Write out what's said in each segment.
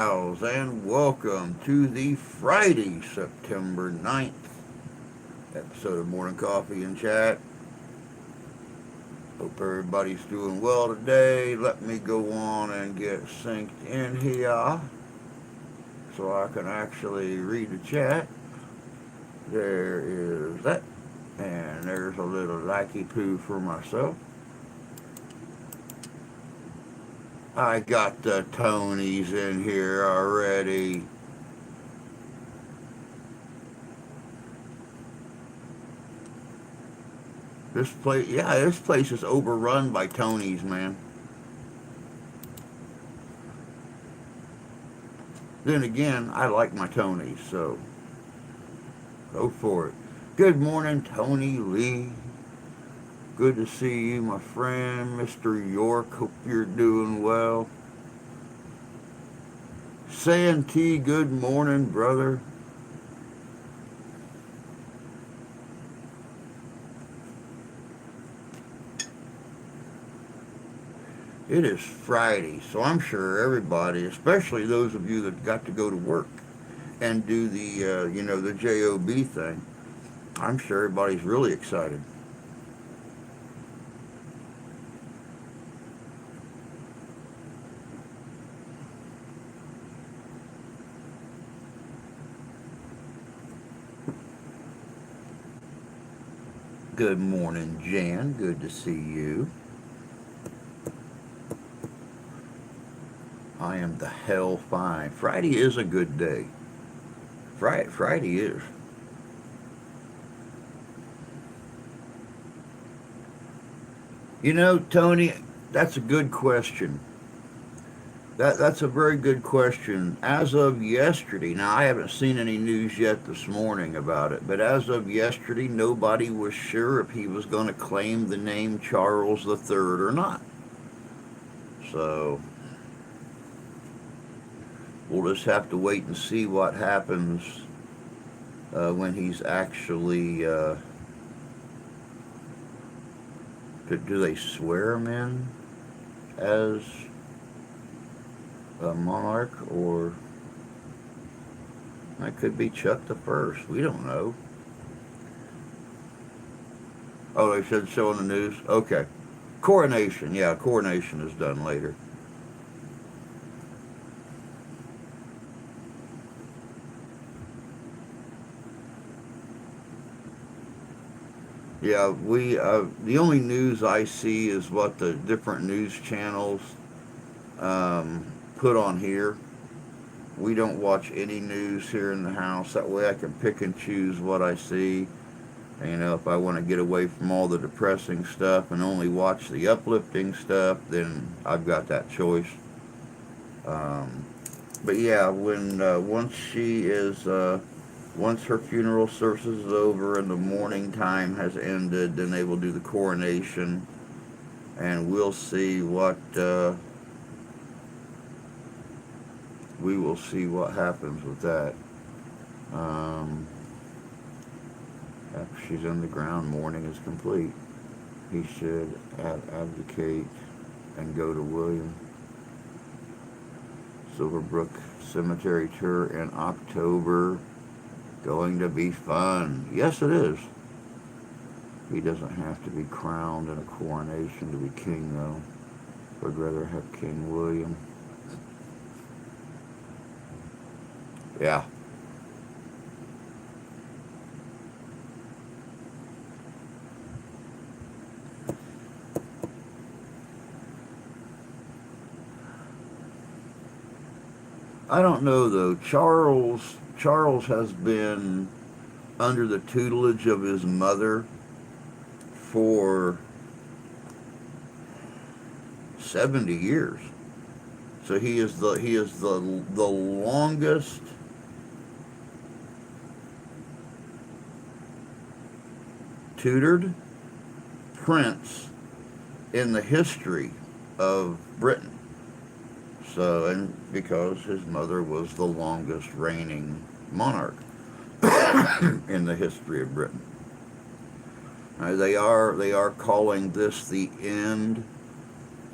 And welcome to the Friday, September 9th episode of Morning Coffee and Chat. Hope everybody's doing well today. Let me go on and get synced in here so I can actually read the chat. There is that. And there's a little likey poo for myself. I got the Tonys in here already. This place is overrun by Tonys, man. Then again, I like my Tonys, so go for it. Good morning, Tony Lee. Good to see you, my friend, Mr. York. Hope you're doing well. Santee, good morning, brother. It is Friday, so I'm sure everybody, especially those of you that got to go to work and do the job thing, I'm sure everybody's really excited. Good morning, Jan. Good to see you. I am the hell fine. Friday is a good day. Friday is. Tony, that's a good question. That's a very good question. As of yesterday, now I haven't seen any news yet this morning about it, but as of yesterday, nobody was sure if he was going to claim the name Charles III or not. So we'll just have to wait and see what happens when he's actually. Do they swear him in as a monarch, or that could be Chuck the First? We don't know. Oh, they said so on the news. Okay, coronation. Yeah, coronation is done later. Yeah, we the only news I see is what the different news channels put on here. We don't watch any news here in the house. That way I can pick and choose what I see. If I want to get away from all the depressing stuff and only watch the uplifting stuff, then I've got that choice. Um, but yeah, when once her funeral services is over and the mourning time has ended, then they will do the coronation, and we will see what happens with that. Um, After she's in the ground, mourning is complete. He should abdicate and go to William. Silverbrook Cemetery tour in October. Going to be fun. Yes, it is. He doesn't have to be crowned in a coronation to be king, though. I'd rather have King William. Yeah. I don't know though. Charles has been under the tutelage of his mother for 70 years. So he is the longest tutored prince in the history of Britain. So, and because his mother was the longest reigning monarch in the history of Britain. They are calling this the end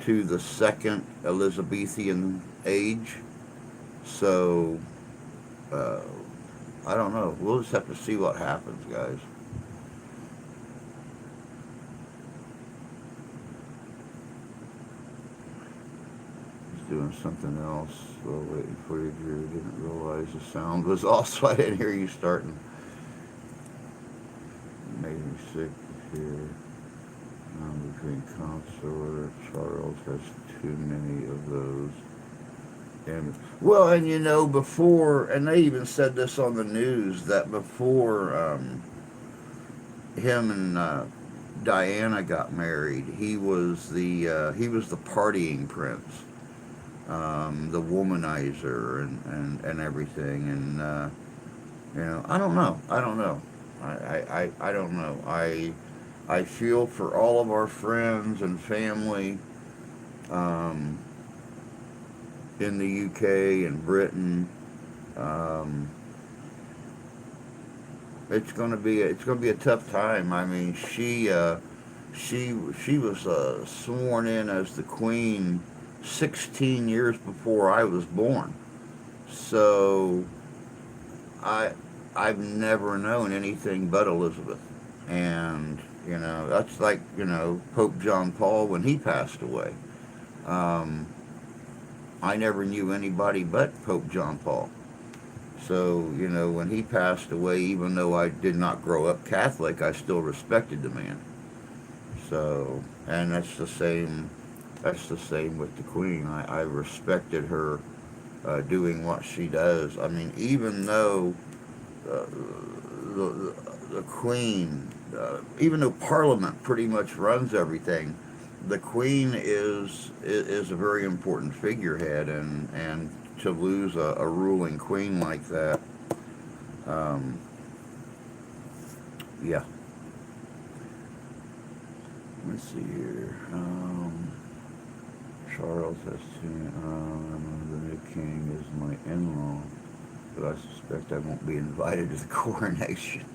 to the second Elizabethan age. So, uh, I don't know. We'll just have to see what happens, guys. He's doing something else. Well, waiting for you, Drew. Didn't realize the sound was off, so I didn't hear you starting. Made me sick here. Between consort. Charles has too many of those. And well, and before, and they even said this on the news that before him and Diana got married, he was the partying prince, the womanizer, and everything. And I don't know. I don't know. I don't know. I feel for all of our friends and family. Um, in the UK and Britain. Um, it's gonna be a tough time. I mean, she was sworn in as the Queen 16 years before I was born. So I I've never known anything but Elizabeth, and that's like Pope John Paul when he passed away. Um, I never knew anybody but Pope John Paul. So, when he passed away, even though I did not grow up Catholic, I still respected the man. So, and that's the same with the Queen. I respected her doing what she does. I mean, even though uh, the Queen, even though Parliament pretty much runs everything, the Queen is a very important figurehead, and to lose a ruling queen like that, um, yeah. Let's see here. Charles has two. The new king is my in-law, but I suspect I won't be invited to the coronation.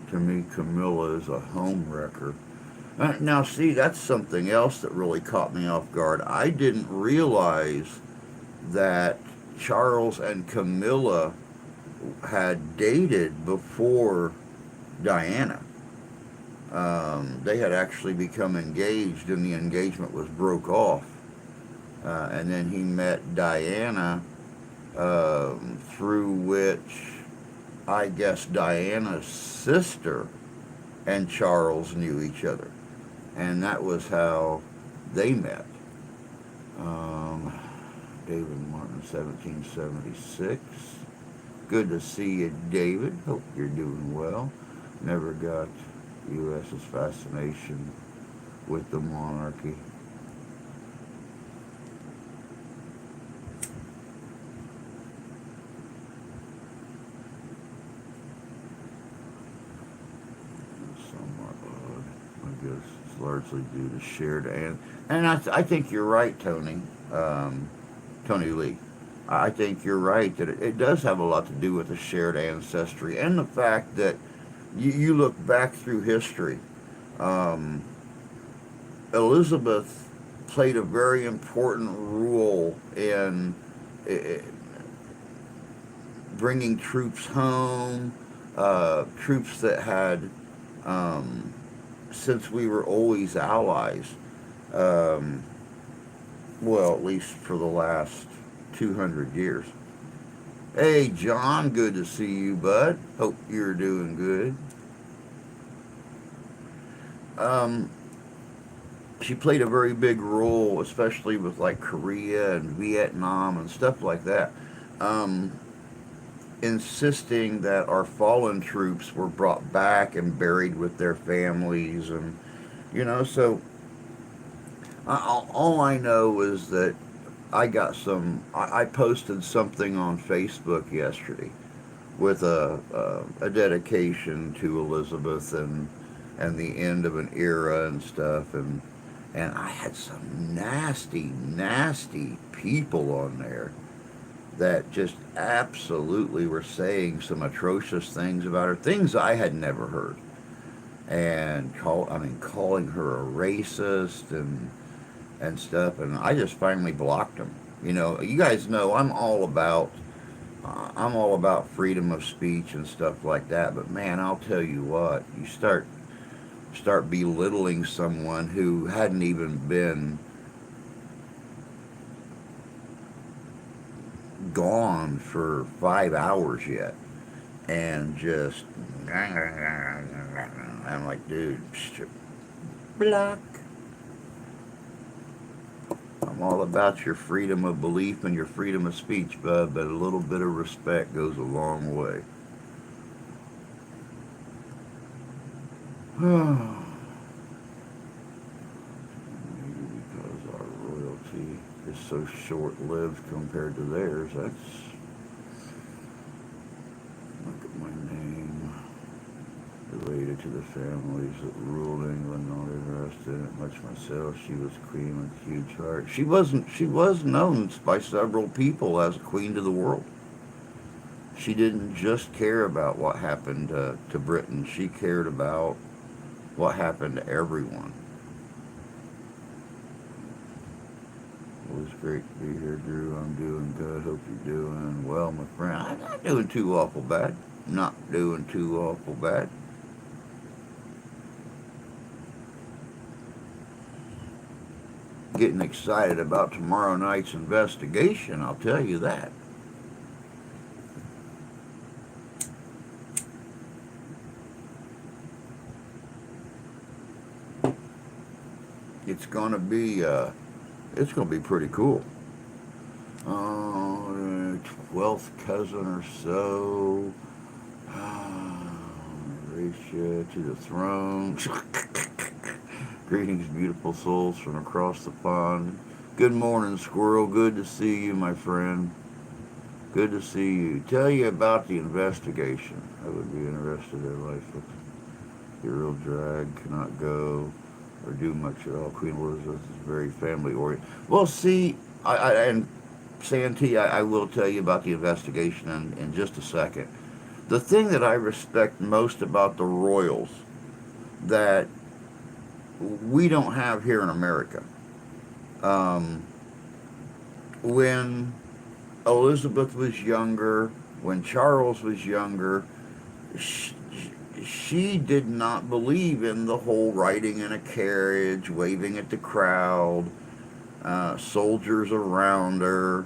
To me, Camilla is a home wrecker. Now, see, that's something else that really caught me off guard. I didn't realize that Charles and Camilla had dated before Diana. They had actually become engaged, and the engagement was broke off. And then he met Diana, through which I guess Diana's sister and Charles knew each other, and that was how they met. Um, David Martin, 1776. Good to see you, David. Hope you're doing well. Never got U.S.'s fascination with the monarchy. Somewhat odd. I guess it's largely due to shared and I think you're right, Tony. Tony Lee. I think you're right that it does have a lot to do with the shared ancestry and the fact that you look back through history. Um, Elizabeth played a very important role in bringing troops home, troops that had, um, since we were always allies, um, well, at least for the last 200 years. Hey, John, good to see you, bud. Hope you're doing good. Um, she played a very big role, especially with like Korea and Vietnam and stuff like that. Um, Insisting that our fallen troops were brought back and buried with their families, and so all I know is that I posted something on Facebook yesterday with a dedication to Elizabeth and the end of an era and stuff, and I had some nasty people on there that just absolutely were saying some atrocious things about her, things I had never heard. and calling her a racist and stuff. And I just finally blocked him. You know, you guys know I'm all about freedom of speech and stuff like that. But man, I'll tell you what, you start belittling someone who hadn't even been gone for 5 hours yet, and just I'm like, dude, block. I'm all about your freedom of belief and your freedom of speech, bud, but a little bit of respect goes a long way. Maybe because our royalty is so short-lived compared to theirs. Look at my name. Related to the families that ruled England, not interested in it much myself. She was queen with a huge heart. She was known by several people as a queen to the world. She didn't just care about what happened to Britain. She cared about what happened to everyone. It was great to be here, Drew. I'm doing good. Hope you're doing well, my friend. I'm not doing too awful bad. Not doing too awful bad. Getting excited about tomorrow night's investigation, I'll tell you that. It's gonna be pretty cool. 12th cousin or so. Ratio to the throne. Greetings, beautiful souls from across the pond. Good morning, Squirrel. Good to see you, my friend. Good to see you. Tell you about the investigation. I would be interested in life. Your real drag cannot go or do much at all. Queen Elizabeth is very family oriented. Well, see, and Santee, I will tell you about the investigation in just a second. The thing that I respect most about the royals that we don't have here in America. When Elizabeth was younger, when Charles was younger, she did not believe in the whole riding in a carriage, waving at the crowd, soldiers around her,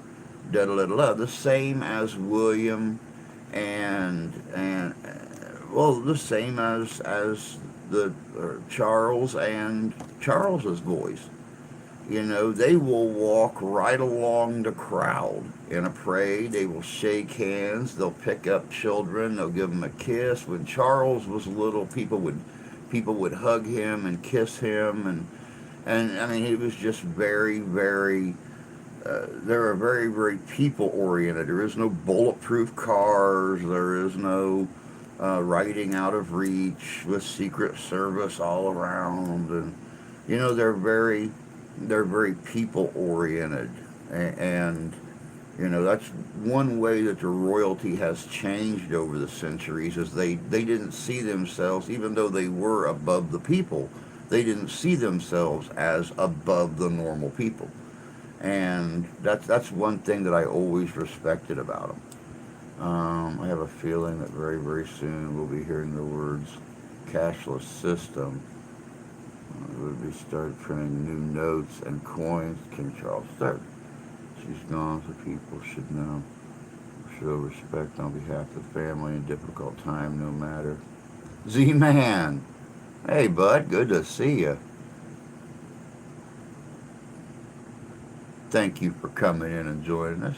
da da da da. The same as William and well, the same as the Charles and Charles's boys. You know, they will walk right along the crowd in a parade. They will shake hands. They'll pick up children. They'll give them a kiss. When Charles was little, people would hug him and kiss him, and I mean, he was just very, very. They're very, very people oriented. There is no bulletproof cars. There is no riding out of reach with Secret Service all around, and you know, they're very people oriented, and you know, that's one way that the royalty has changed over the centuries is they didn't see themselves, even though they were above the people, they didn't see themselves as above the normal people, and that's one thing that I always respected about them. I have a feeling that very, very soon we'll be hearing the words cashless system. Would be started printing new notes and coins. King Charles III. She's gone, so people should know. Show respect on behalf of the family in difficult time, no matter. Z-Man. Hey, bud. Good to see you. Thank you for coming in and joining us.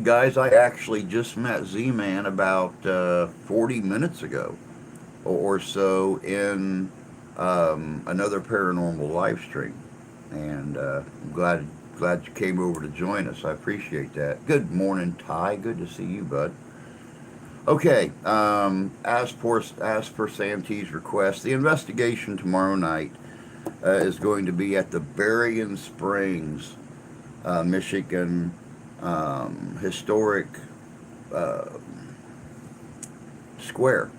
Guys, I actually just met Z-Man about 40 minutes ago or so in another paranormal live stream, and I'm glad you came over to join us. I appreciate that. Good morning, Ty. Good to see you, bud. Okay, as per Santee's request, the investigation tomorrow night is going to be at the Berrien Springs, Michigan historic square.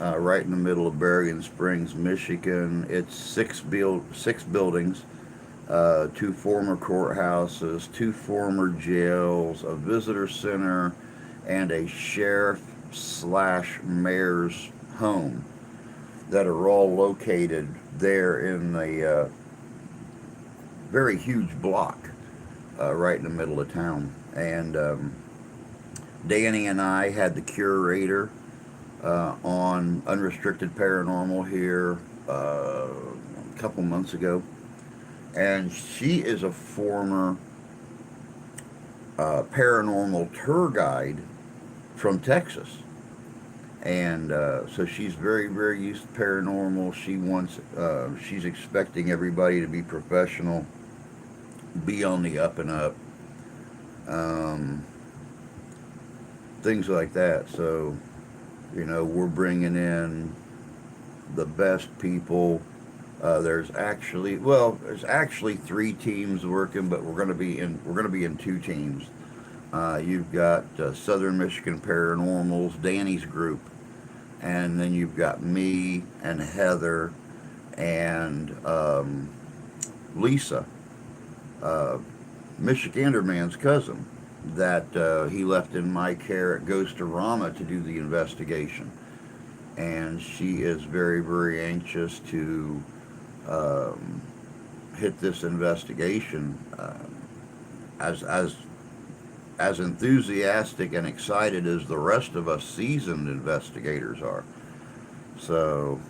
right in the middle of Berrien Springs, Michigan. It's six buildings, two former courthouses, two former jails, a visitor center, and a sheriff slash mayor's home that are all located there in a very huge block right in the middle of town. And Danny and I had the curator on Unrestricted Paranormal here a couple months ago, and she is a former paranormal tour guide from Texas. And so she's very, very used to paranormal. She's expecting everybody to be professional, be on the up and up, um, things like that. So, we're bringing in the best people. There's actually three teams working, but we're going to be in two teams. You've got Southern Michigan Paranormals, Danny's group, and then you've got me and Heather and Lisa, uh, Michigander man's cousin, that he left in my care at Ghostorama to do the investigation. And she is very, very anxious to um, hit this investigation, as as as enthusiastic and excited as the rest of us seasoned investigators are. So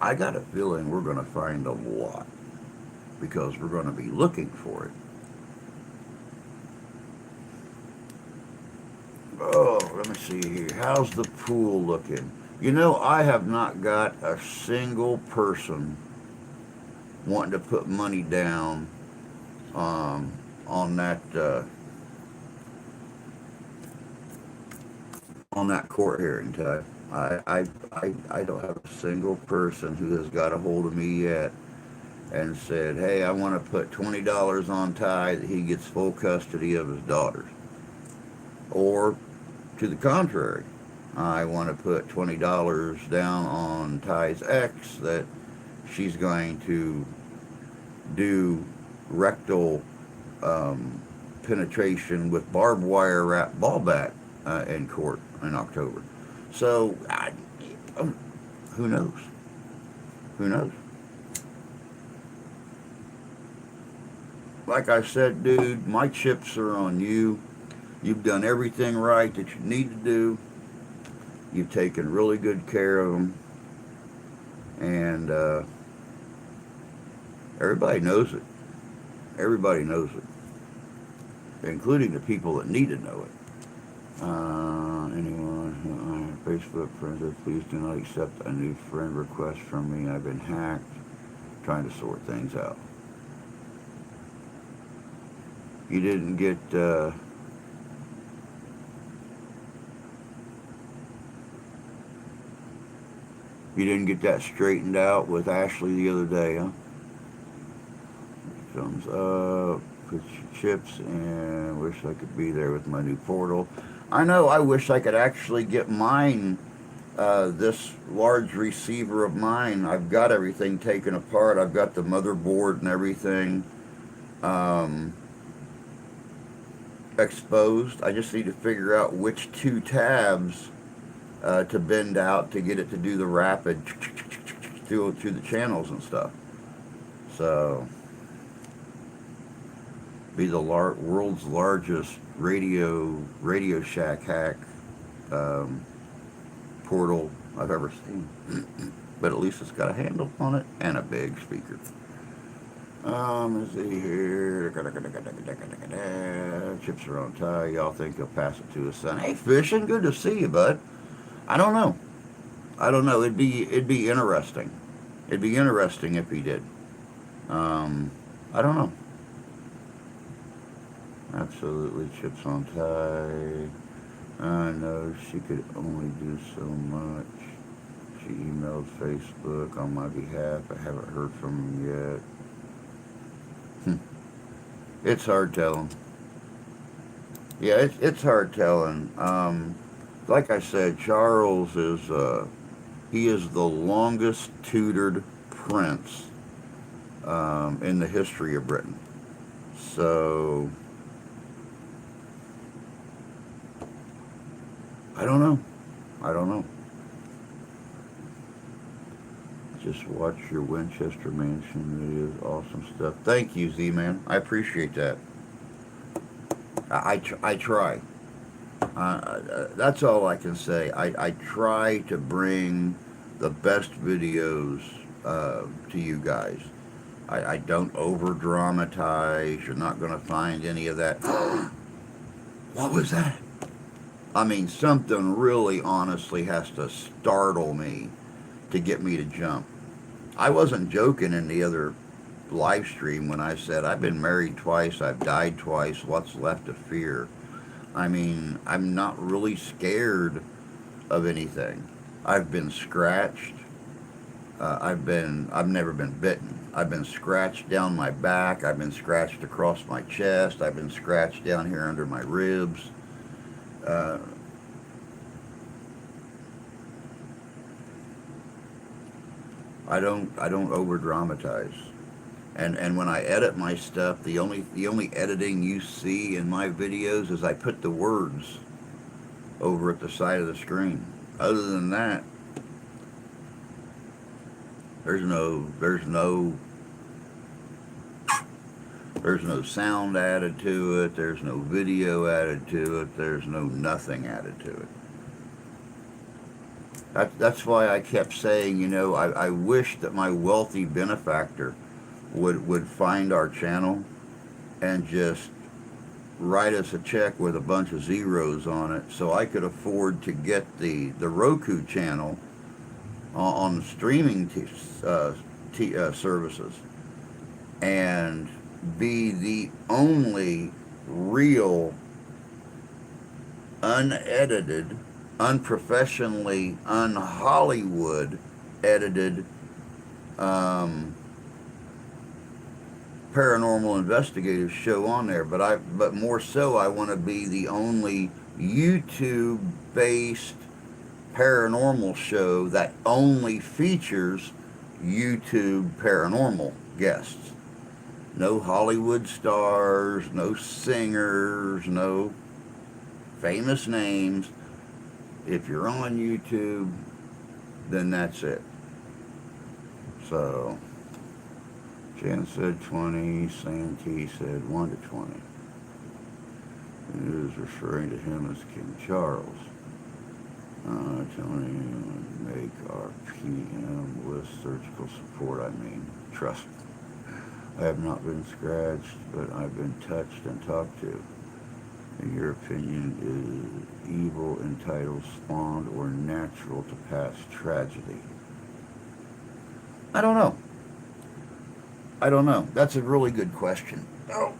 I got a feeling we're going to find a lot because we're going to be looking for it. Oh, let me see here. How's the pool looking? I have not got a single person wanting to put money down um, on that court hearing, Ty. I don't have a single person who has got a hold of me yet and said, "Hey, I want to put $20 on Ty that he gets full custody of his daughters," or to the contrary, I want to put $20 down on Ty's ex that she's going to do rectal um, penetration with barbed wire wrapped ball bat in court in October. So, um, who knows? Who knows? Like I said, dude, my chips are on you. You've done everything right that you need to do. You've taken really good care of them. And everybody knows it. Everybody knows it, including the people that need to know it. Anyone on Facebook friends, please do not accept a new friend request from me. I've been hacked. Trying to sort things out. You didn't get that straightened out with Ashley the other day, huh? Thumbs up. Put your chips in. Wish I could be there with my new portal. I know. I wish I could actually get mine. This large receiver of mine. I've got everything taken apart. I've got the motherboard and everything exposed. I just need to figure out which two tabs to bend out to get it to do the rapid through the channels and stuff. So, be the world's largest Radio Shack hack portal I've ever seen. But at least it's got a handle on it and a big speaker. Let's see here. Chips are on Ty. Y'all think he'll pass it to his son? Hey, Fishing, good to see you, bud. I don't know. It'd be interesting. It'd be interesting if he did. I don't know. Absolutely, chips on Ty. I know she could only do so much. She emailed Facebook on my behalf. I haven't heard from him yet. It's hard telling. Yeah, it's hard telling. like I said, Charles is he is the longest tutored prince in the history of Britain. So I don't know. I don't know. Just watch your Winchester Mansion videos. Awesome stuff. Thank you, Z-Man. I appreciate that. I try. That's all I can say. I try to bring the best videos to you guys. I don't over dramatize. You're not going to find any of that. What was that? I mean, something really honestly has to startle me to get me to jump. I wasn't joking in the other live stream when I said I've been married twice, I've died twice, what's left to fear? I mean, I'm not really scared of anything. I've been scratched. I've never been bitten. I've been scratched down my back. I've been scratched across my chest. I've been scratched down here under my ribs. Uh, I don't over dramatize. And when I edit my stuff, the only editing you see in my videos is I put the words over at the side of the screen. Other than that, there's no sound added to it. There's no video added to it. There's no nothing added to it. That's why I kept saying, I wish that my wealthy benefactor would find our channel and just write us a check with a bunch of zeros on it so I could afford to get the Roku channel on streaming services and be the only real, unedited, unprofessionally, un-Hollywood edited paranormal investigative show on there. But more so, I want to be the only YouTube based paranormal show that only features YouTube paranormal guests. No Hollywood stars, no singers, no famous names. If you're on YouTube, then that's it. So, Jan said 20, Santee said 1 to 20. It is referring to him as King Charles. Tony, make our PM with surgical support, trust me. I have not been scratched, but I've been touched and talked to. In your opinion, is evil entitled, spawned, or natural to past tragedy? I don't know. That's a really good question. Oh,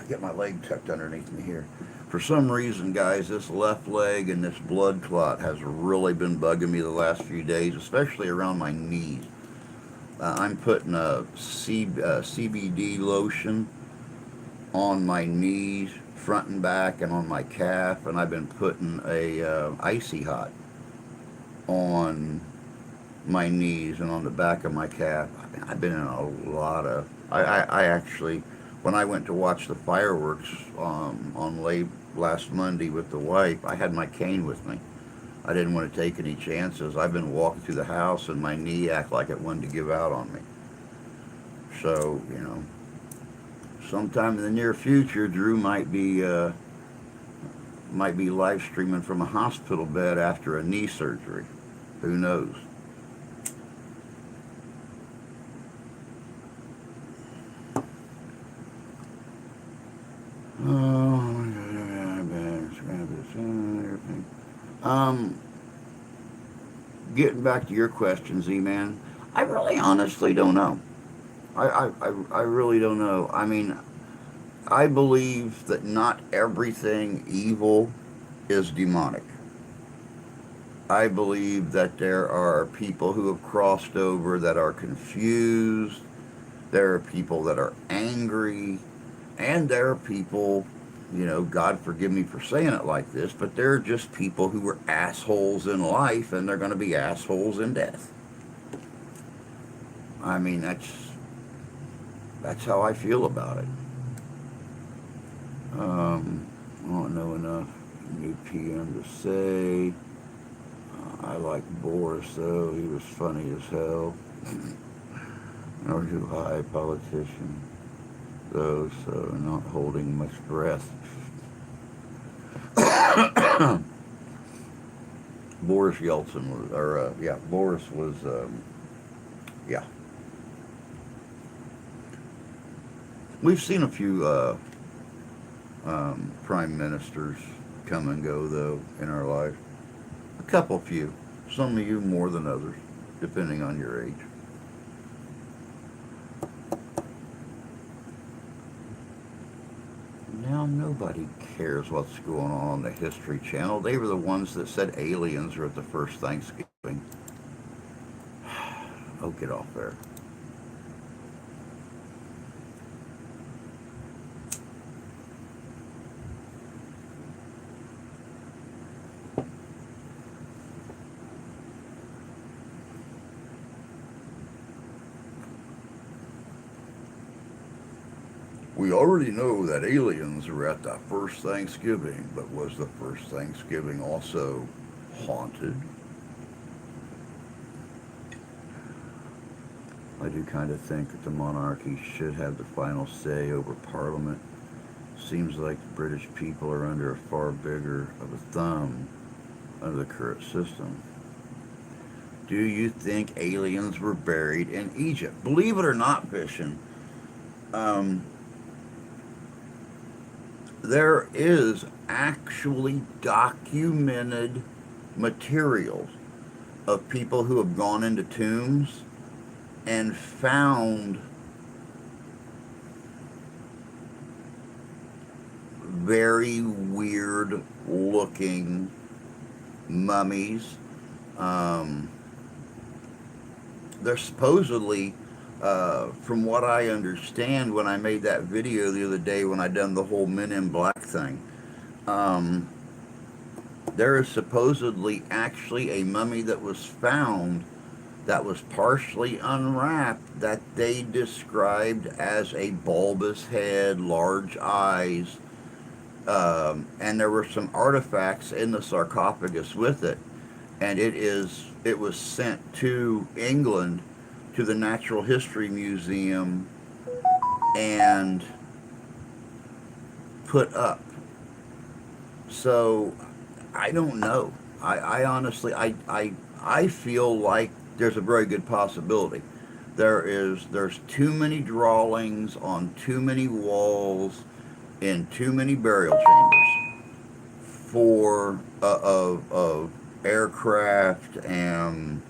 get my leg tucked underneath me here. For some reason, guys, this left leg and this blood clot has really been bugging me the last few days, especially around my knees. I'm putting a CBD lotion on my knees, front and back, and on my calf, and I've been putting a icy hot on my knees and on the back of my calf. I've been in a lot of. I actually, when I went to watch the fireworks on last Monday with the wife, I had my cane with me. I didn't want to take any chances. I've been walking through the house and my knee acted like it wanted to give out on me. So, sometime in the near future, Drew might be live streaming from a hospital bed after a knee surgery. Who knows? Getting back to your question, Z-Man, I really honestly don't know. I really don't know. I mean, I believe that not everything evil is demonic. I believe that there are people who have crossed over that are confused. There are people that are angry. And there are people God forgive me for saying it like this, but they're just people who were assholes in life and they're going to be assholes in death. I mean, that's how I feel about it. I don't know enough new PM to say. I like Boris though; he was funny as hell. Nor too high politician though, so not holding much breath. Boris Yeltsin was, Boris was, yeah. We've seen a few prime ministers come and go, though, in our life. A couple few. Some of you more than others, depending on your age. Now, nobody cares what's going on the History Channel. They were the ones that said aliens were at the first Thanksgiving. Oh, get off there. We already know that aliens were at the first Thanksgiving, but was the first Thanksgiving also haunted? I do kind of think that the monarchy should have the final say over Parliament. Seems like the British people are under a far bigger of a thumb under the current system. Do you think aliens were buried in Egypt? Believe it or not, Vision, there is actually documented materials of people who have gone into tombs and found very weird looking mummies. They're supposedly, from what I understand, when I made that video the other day when I done the whole Men in Black thing, there is supposedly actually a mummy that was found that was partially unwrapped that they described as a bulbous head, large eyes, and there were some artifacts in the sarcophagus with it, and it was sent to England to the Natural History Museum and put up. So I don't know. I honestly I feel like there's a very good possibility. There's too many drawings on too many walls in too many burial chambers for of aircraft and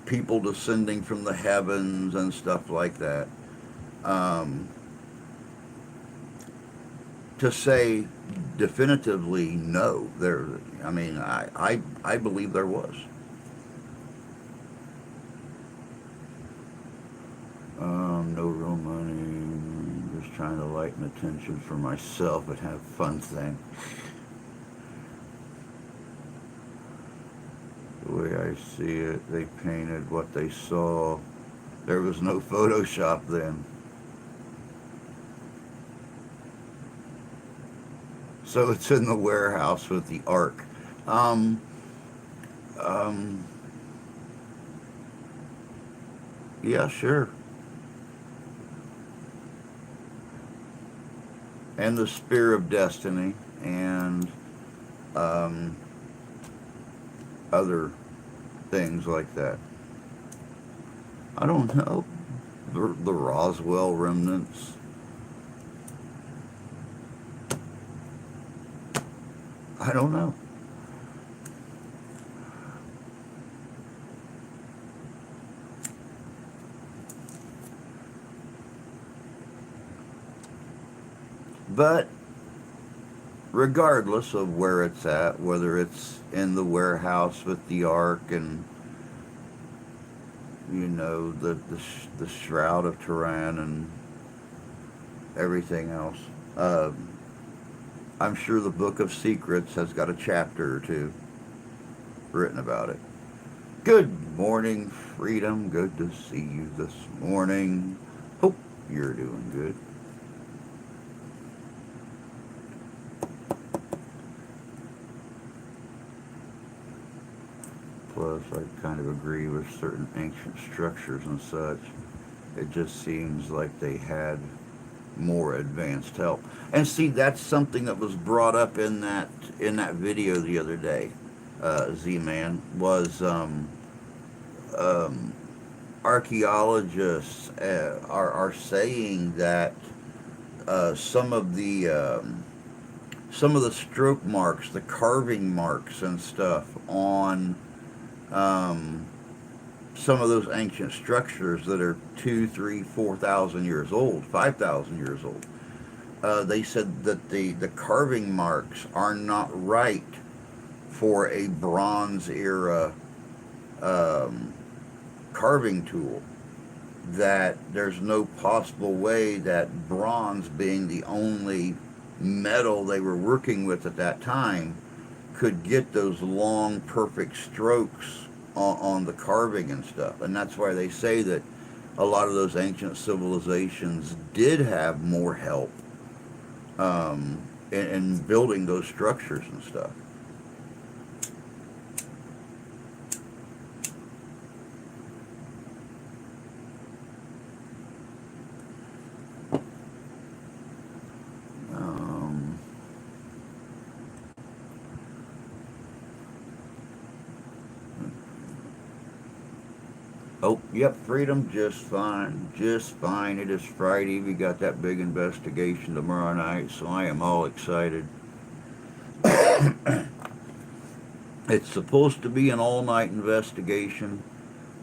people descending from the heavens and stuff like that. To say definitively no, I believe there was. No real money. Just trying to lighten attention for myself and have fun thing. The way I see it, they painted what they saw. There was no Photoshop then. So it's in the warehouse with the ark. Yeah, sure. And the Spear of Destiny and other things like that. I don't know. The Roswell remnants. I don't know. But regardless of where it's at, whether it's in the warehouse with the ark and the Shroud of Turin and everything else, Uh, I'm sure the Book of Secrets has got a chapter or two written about it. Good morning, Freedom. Good to see you this morning. Hope you're doing good. Plus, I kind of agree with certain ancient structures and such. It just seems like they had more advanced help. And see, that's something that was brought up in that video the other day. Z-Man was um, archaeologists are saying that uh, some of the um, some of the stroke marks, the carving marks and stuff on um, some of those ancient structures that are 2, 3, 4,000 years old, 5,000 years old. They said that the carving marks are not right for a Bronze era um, carving tool. That there's no possible way that bronze, being the only metal they were working with at that time, could get those long, perfect strokes on the carving and stuff. And that's why they say that a lot of those ancient civilizations did have more help in building those structures and stuff. Um, oh, yep, Freedom, just fine, just fine. It is Friday. We got that big investigation tomorrow night, so I am all excited. It's supposed to be an all-night investigation.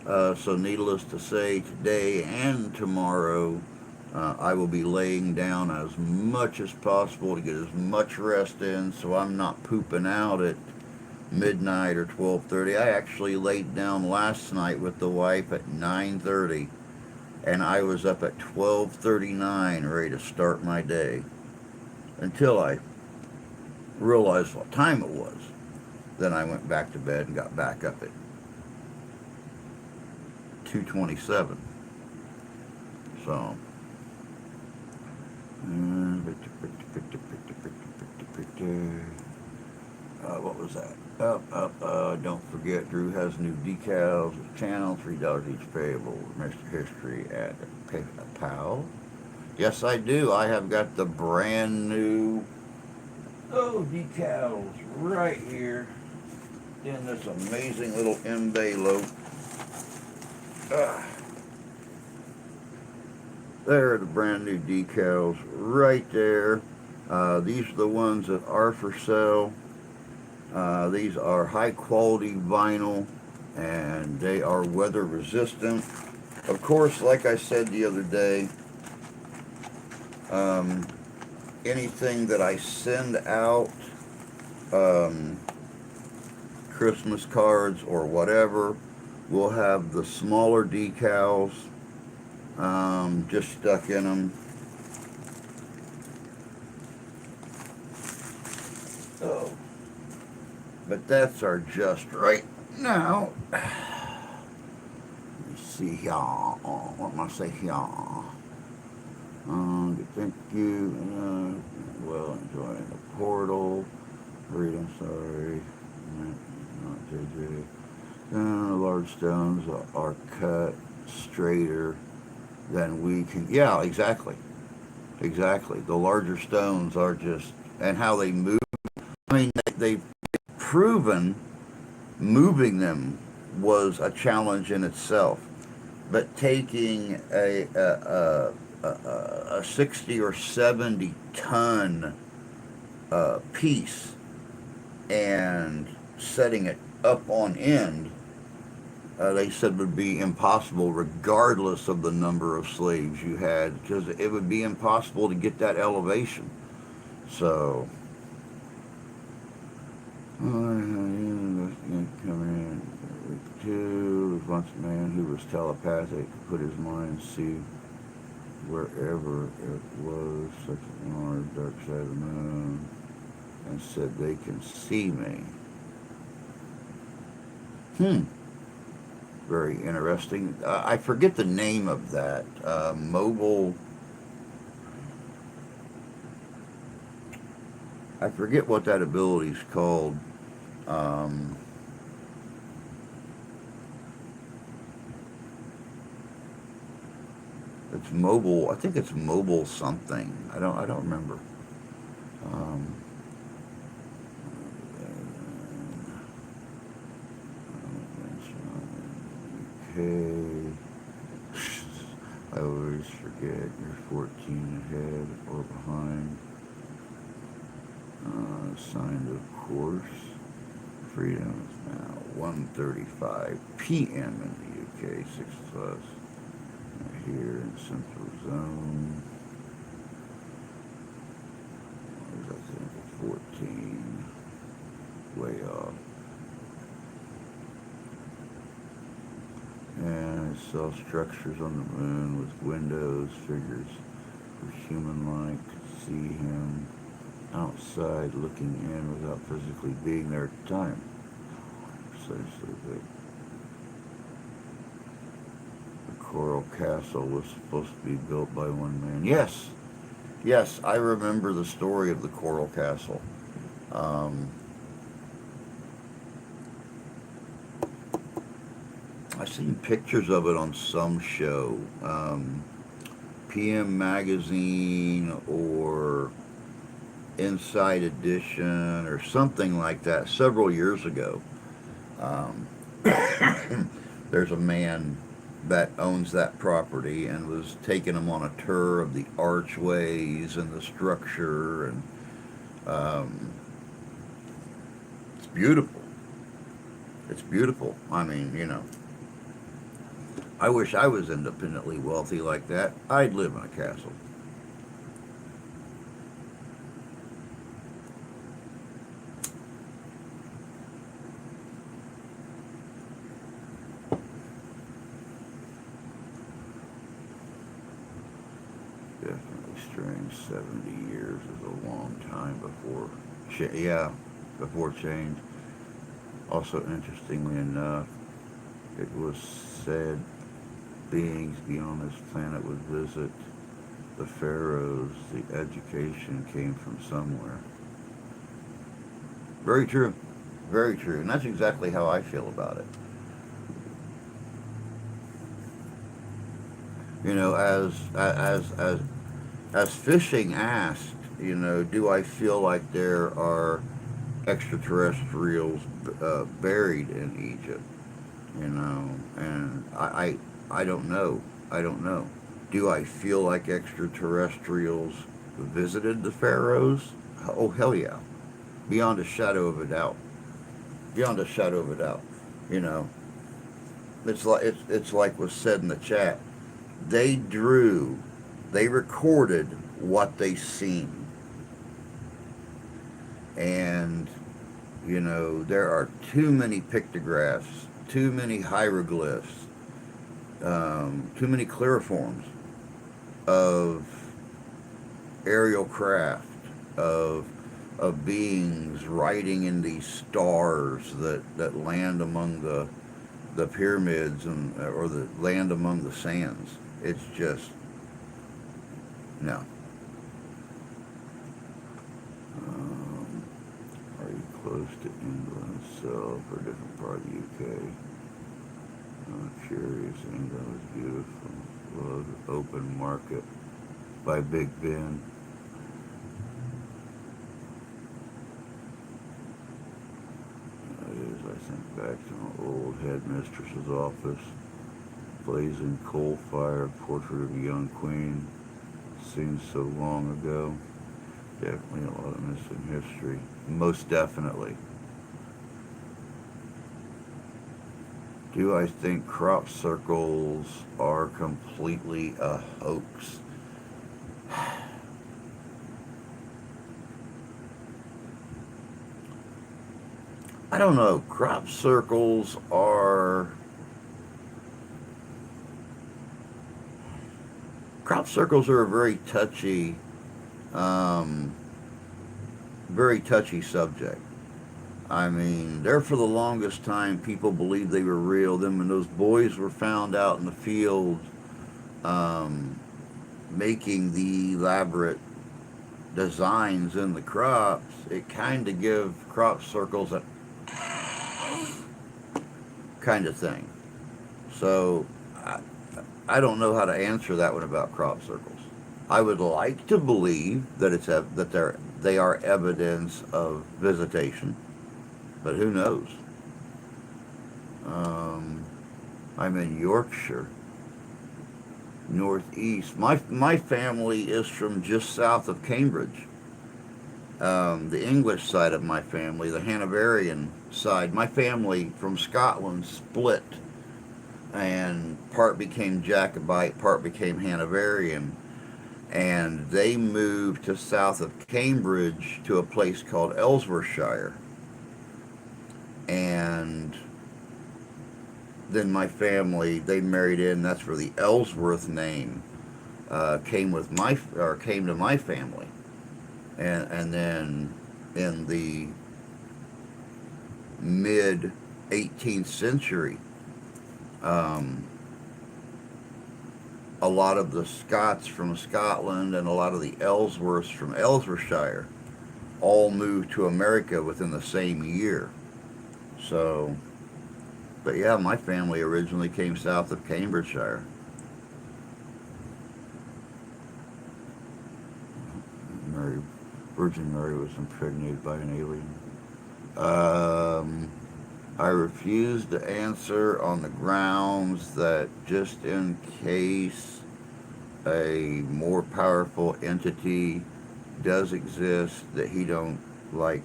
So needless to say, today and tomorrow, I will be laying down as much as possible to get as much rest in, so I'm not pooping out at midnight or 12:30. I actually laid down last night with the wife at 9:30, and I was up at 12:39 ready to start my day until I realized what time it was. Then I went back to bed and got back up at 2:27. So, what was that? Don't forget, Drew has new decals. Channel, $3 each payable. Mr. History at PayPal. Yes, I do. I have got the brand new decals right here in this amazing little envelope. There are the brand new decals right there. These are the ones that are for sale. These are high quality vinyl and they are weather resistant. Of course, like I said the other day, anything that I send out, Christmas cards or whatever, will have the smaller decals just stuck in them. Oh, but that's our just right now. Let me see here. What am I say here? Thank you. Well, enjoying the portal. Reading, sorry. Not JJ. Large stones are cut straighter than we can. Yeah, exactly. Exactly. The larger stones are just, and how they move. I mean, they've proven moving them was a challenge in itself. But taking a 60 or 70 ton piece and setting it up on end, they said would be impossible regardless of the number of slaves you had, because it would be impossible to get that elevation. So, coming in. Two, once a man who was telepathic, put his mind, see wherever it was, Sept.9, dark side of the moon, and said they can see me. Hmm. Very interesting. I forget the name of that mobile. I forget what that ability is called. Um, it's mobile. I think it's mobile something. I don't remember. Um, okay. I always forget. You're 14 ahead or behind. Signed, of course. Freedom is now 1:35 p.m. in the UK. 6 plus. Here in Central Zone. I think 14. Way off. And I saw structures on the moon with windows, figures were human-like. Could see him outside looking in without physically being there at the time. Precisely, the Coral Castle was supposed to be built by one man. Yes, yes, I remember the story of the Coral Castle. Um, I've seen pictures of it on some show, PM Magazine or Inside Edition or something like that several years ago. Um, there's a man that owns that property and was taking him on a tour of the archways and the structure, and um, it's beautiful. It's beautiful. I mean, I wish I was independently wealthy like that. I'd live in a castle. Definitely strange. 70 years is a long time before, yeah, before change. Also, interestingly enough, it was said beings beyond this planet would visit the pharaohs. The education came from somewhere. Very true. Very true. And that's exactly how I feel about it. As Fishing asked, do I feel like there are extraterrestrials buried in Egypt? And I don't know. I don't know. Do I feel like extraterrestrials visited the pharaohs? Oh, hell yeah. Beyond a shadow of a doubt. Beyond a shadow of a doubt. You know, it's like was said in the chat. They they recorded what they seen, and there are too many pictographs, too many hieroglyphs, too many chloroforms of aerial craft, of beings riding in these stars that land among the pyramids or the land among the sands. It's just no. Um, are you close to England itself or a different part of the UK? I'm curious. England is beautiful. Love Open Market by Big Ben. That is, I think, back to my old headmistress's office. Blazing coal fire, portrait of a young queen. Seems so long ago. Definitely a lot of missing history. Most definitely. Do I think crop circles are completely a hoax? I don't know. Crop circles are Crop circles are a um, very touchy subject. I mean, there for the longest time, people believed they were real. Then when those boys were found out in the field, um, making the elaborate designs in the crops, it kind of give crop circles a kind of thing. So I, I don't know how to answer that one about crop circles. I would like to believe that they are evidence of visitation, but who knows? Um, I'm in Yorkshire, northeast. My family is from just south of Cambridge. The English side of my family, the Hanoverian side, my family from Scotland split, and part became Jacobite, part became Hanoverian, and they moved to south of Cambridge to a place called Ellsworthshire. And then my family, they married in. That's where the Ellsworth name came to my family, and then in the mid 18th century, um, a lot of the Scots from Scotland and a lot of the Ellsworths from Ellsworthshire all moved to America within the same year. So, but yeah, my family originally came south of Cambridgeshire. Mary, Virgin Mary was impregnated by an alien. I refuse to answer on the grounds that just in case a more powerful entity does exist, that he don't like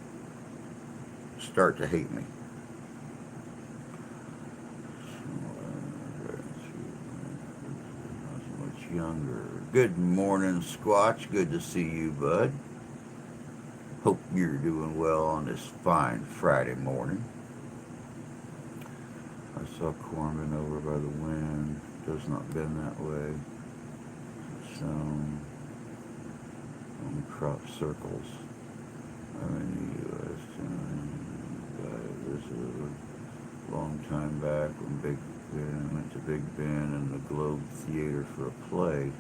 start to hate me. Much younger. Good morning, Squatch. Good to see you, bud. Hope you're doing well on this fine Friday morning. I saw corn been over by the wind. Does not bend that way. Shown on crop circles. I'm in the U.S. I visited a long time back when Big Ben went to Big Ben and the Globe Theater for a play.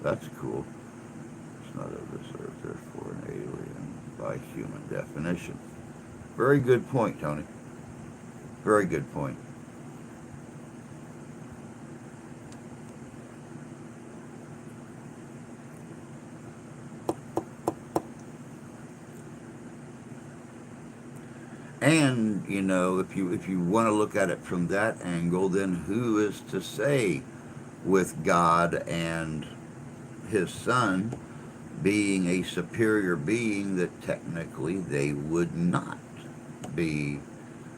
That's cool. It's not of this earth, therefore an alien by human definition. Very good point, Tony. Very good point. And if you want to look at it from that angle, then who is to say, with God and His Son being a superior being, that technically they would not be,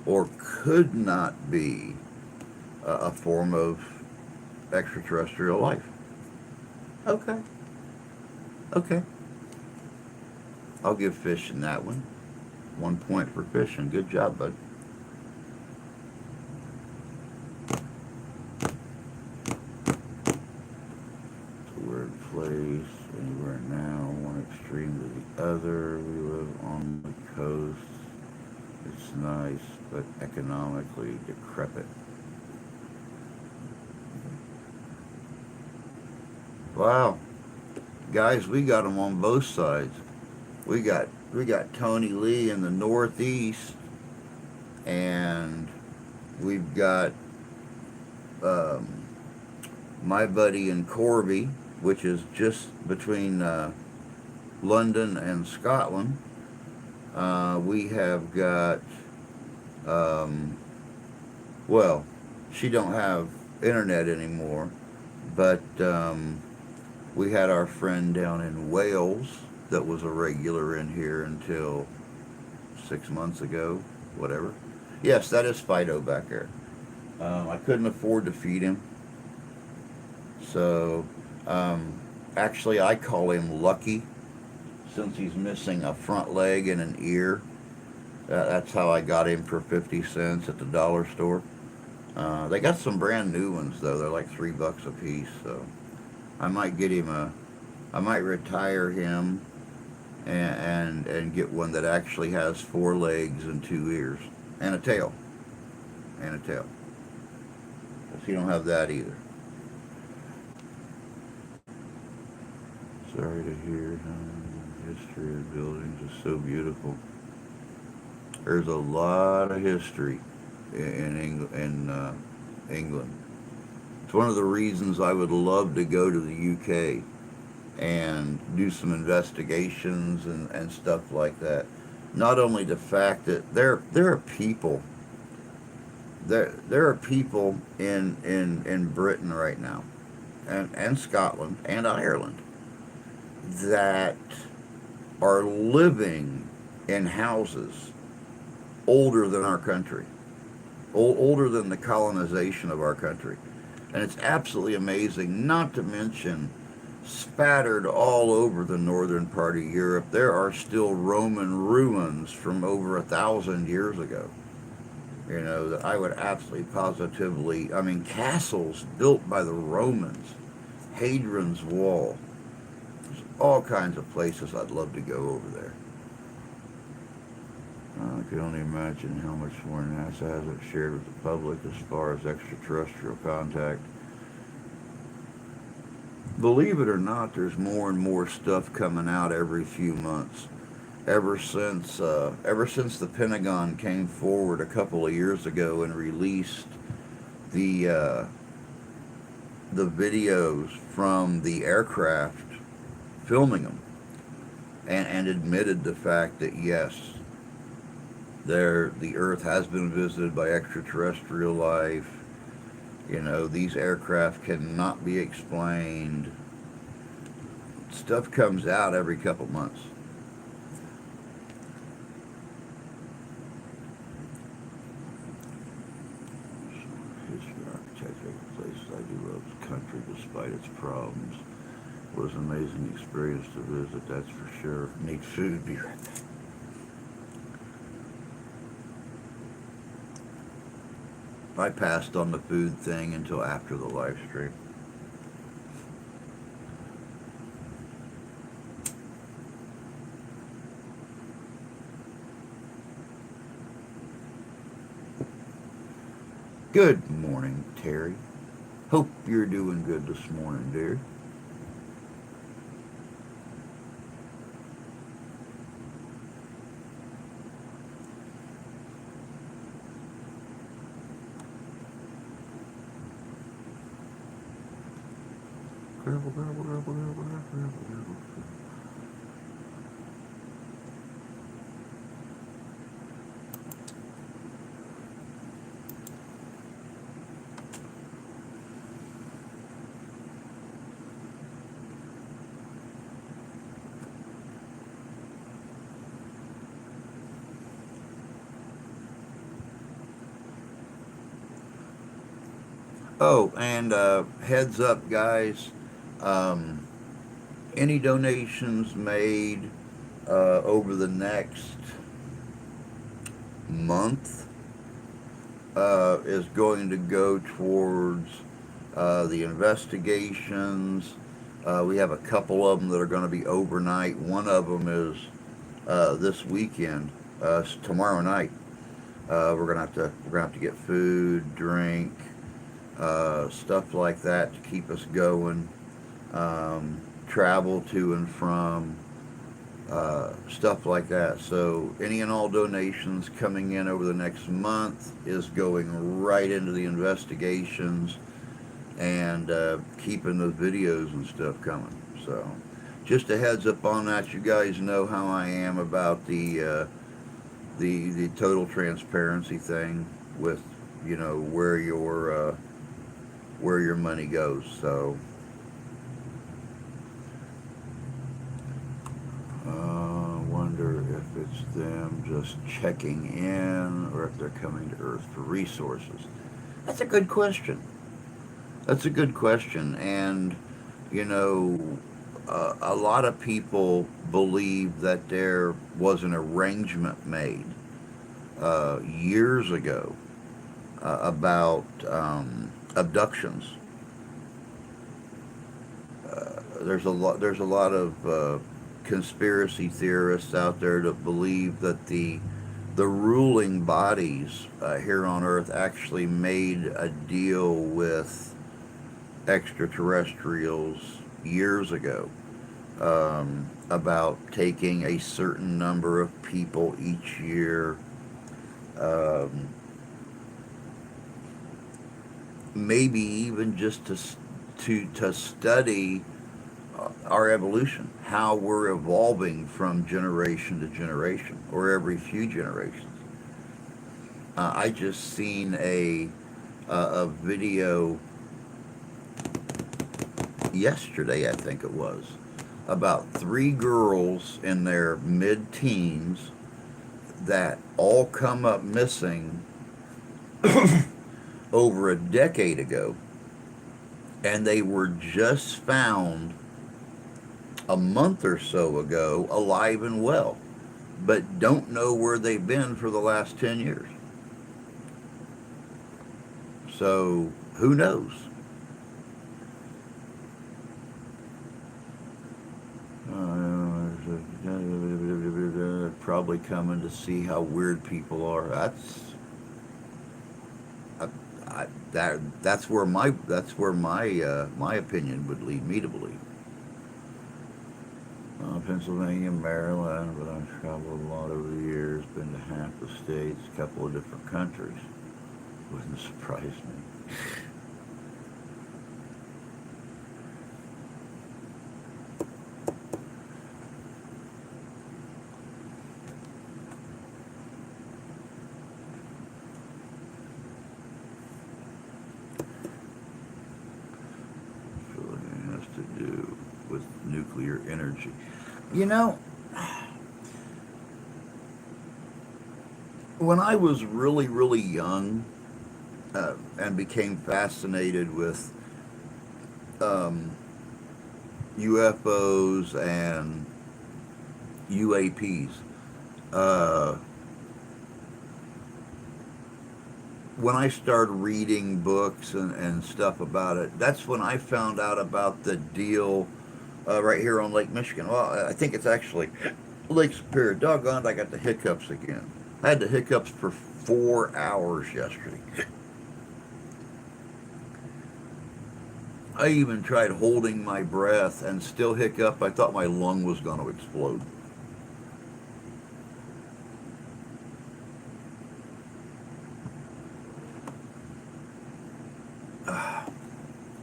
or could not be, a form of extraterrestrial life? Okay. Okay. I'll give fish in that one. 1 point for fishing. Good job, bud. It's a weird place. Anywhere now, one extreme to the other. We live on the coast. It's nice, but economically decrepit. Wow. Guys, we got them on both sides. We got Tony Lee in the Northeast, and we've got my buddy in Corby, which is just between London and Scotland. We have got, well, she don't have internet anymore, but we had our friend down in Wales that was a regular in here until 6 months ago, whatever. Yes, that is Fido back there. I couldn't afford to feed him. So, actually I call him Lucky, since he's missing a front leg and an ear. That's how I got him for 50 cents at the dollar store. They got some brand new ones though. They're like $3 a piece, so I might get him a. I might retire him and get one that actually has 4 legs and 2 ears and a tail and a tail. Cause he don't have that either. Sorry to hear. History of buildings is so beautiful. There's a lot of history in England. It's one of the reasons I would love to go to the UK and do some investigations and stuff like that. Not only the fact that there are people there are people in Britain right now and Scotland and Ireland that are living in houses older than our country, older than the colonization of our country. And it's absolutely amazing, not to mention spattered all over the northern part of Europe, there are still Roman ruins from over 1,000 years ago. You know, that I would absolutely positively, I mean, castles built by the Romans, Hadrian's Wall. There's all kinds of places I'd love to go over there. I can only imagine how much more NASA hasn't shared with the public as far as extraterrestrial contact. Believe it or not, there's more and more stuff coming out every few months. Ever since the Pentagon came forward a couple of years ago and released the uh, the videos from the aircraft filming them and admitted the fact that yes, the Earth has been visited by extraterrestrial life. You know, these aircraft cannot be explained. Stuff comes out every couple months. History, architecture, places I do love the country despite its problems. It was an amazing experience to visit, that's for sure. Need food, be right back. I passed on the food thing until after the live stream. Good morning, Terry. Hope you're doing good this morning, dear. Grabble, grabble, grabble, grabble, grabble, grabble, grabble. Oh, and heads up, guys. Um, any donations made over the next month is going to go towards the investigations. We have a couple of them that are going to be overnight. One of them is this weekend, tomorrow night. We're gonna have to get food, drink, stuff like that to keep us going. Travel to and from, stuff like that. So any and all donations coming in over the next month is going right into the investigations and keeping the videos and stuff coming. So just a heads up on that. You guys know how I am about the total transparency thing with where your money goes. So wonder if it's them just checking in or if they're coming to Earth for resources. That's a good question. That's a good question. And, you know, a lot of people believe that there was an arrangement made years ago about abductions. there's a lot of conspiracy theorists out there that believe that the ruling bodies here on Earth actually made a deal with extraterrestrials years ago, about taking a certain number of people each year, um, maybe even just to study our evolution, how we're evolving from generation to generation, or every few generations. I just seen a video yesterday, I think it was, about three girls in their mid-teens that all come up missing over a decade ago, and they were just found a month or so ago alive and well, but don't know where they've been for the last 10 years. So who knows? Probably coming to see how weird people are. That's where my opinion would lead me to believe. Pennsylvania, Maryland, but I've traveled a lot over the years. Been to half the states, a couple of different countries. Wouldn't surprise me. So it has to do with nuclear energy. You know, when I was really, really young, and became fascinated with um, UFOs and UAPs, uh, when I started reading books and stuff about it, that's when I found out about the deal right here on Lake Michigan. Well, I think it's actually Lake Superior. Doggone, I got the hiccups again. I had the hiccups for 4 hours yesterday. I even tried holding my breath and still hiccup. I thought my lung was going to explode.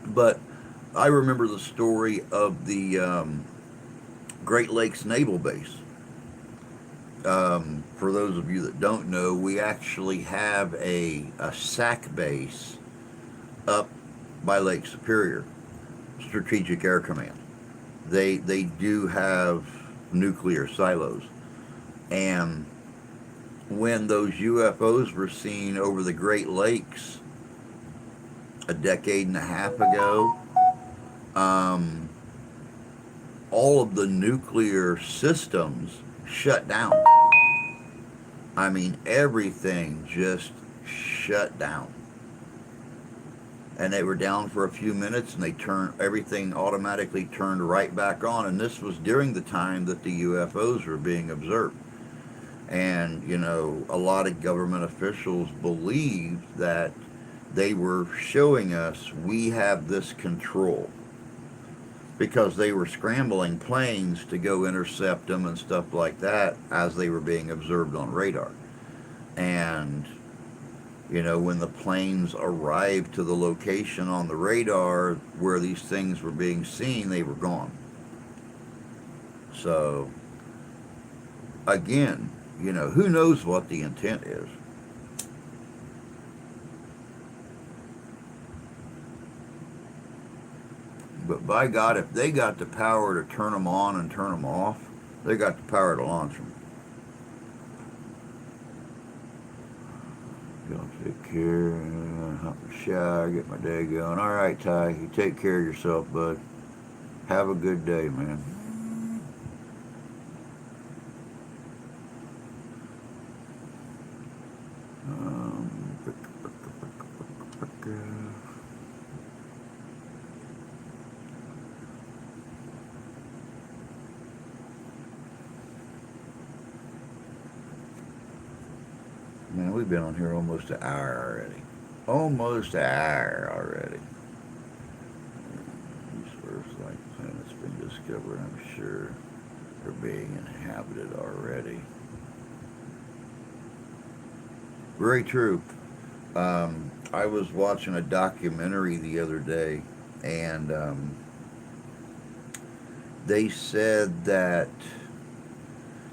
But I remember the story of the Great Lakes Naval Base. For those of you that don't know, we actually have a SAC base up by Lake Superior, Strategic Air Command. They do have nuclear silos, and when those UFOs were seen over the Great Lakes a decade and a half ago, um, all of the nuclear systems shut down. I mean, everything just shut down. And they were down for a few minutes, and everything automatically turned right back on. And this was during the time that the UFOs were being observed. And, a lot of government officials believed that they were showing us we have this control, because they were scrambling planes to go intercept them and stuff like that as they were being observed on radar. And, when the planes arrived to the location on the radar where these things were being seen, they were gone. So, again, who knows what the intent is? But by God, if they got the power to turn them on and turn them off, they got the power to launch them. Gonna take care, hop in the shower, get my day going. All right, Ty, you take care of yourself, bud. Have a good day, man. Um, We've been on here almost an hour already. Almost an hour already. These Earth-like planets been discovered, I'm sure they're being inhabited already. Very true. I was watching a documentary the other day, and they said that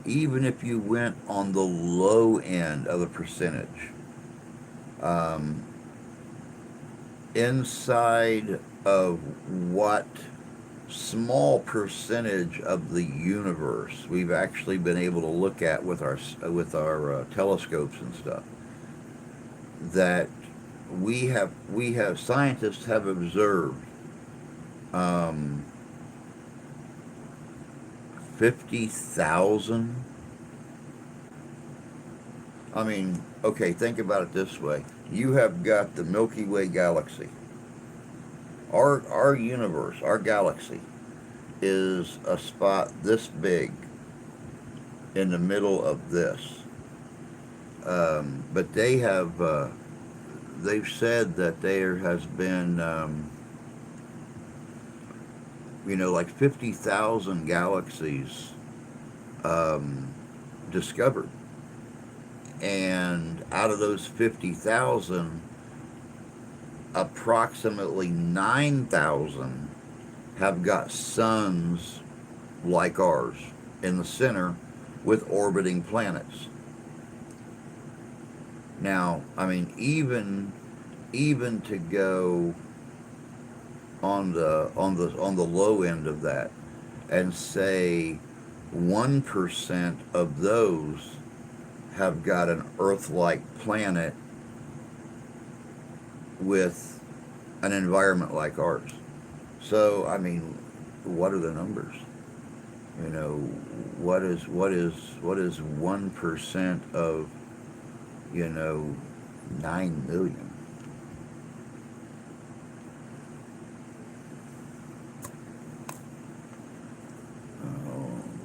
even if you went on the low end of the percentage, um, inside of what small percentage of the universe we've actually been able to look at with our telescopes and stuff, that we have scientists have observed, um, 50,000. I mean, okay, think about it this way. You have got the Milky Way galaxy. Our universe, our galaxy, is a spot this big in the middle of this. But they've said that there has been, like 50,000 galaxies um, discovered. And out of those 50,000, approximately 9,000 have got suns like ours in the center with orbiting planets. Now, I mean, even to go on the low end of that and say 1% of those have got an Earth-like planet with an environment like ours. So, I mean, what are the numbers? What is 1% of 9 million?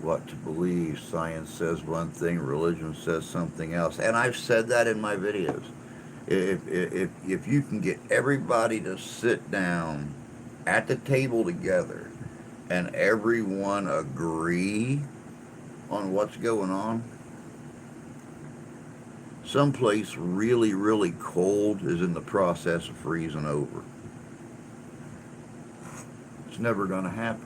What to believe? Science says one thing, religion says something else, and I've said that in my videos. If you can get everybody to sit down at the table together and everyone agree on what's going on, someplace really, really cold is in the process of freezing over. It's never going to happen.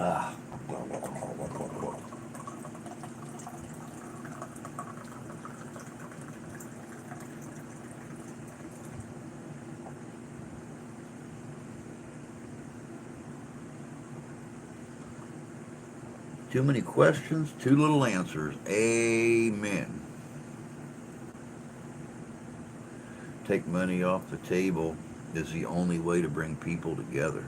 Ah. Too many questions, too little answers. Amen. Take money off the table is the only way to bring people together.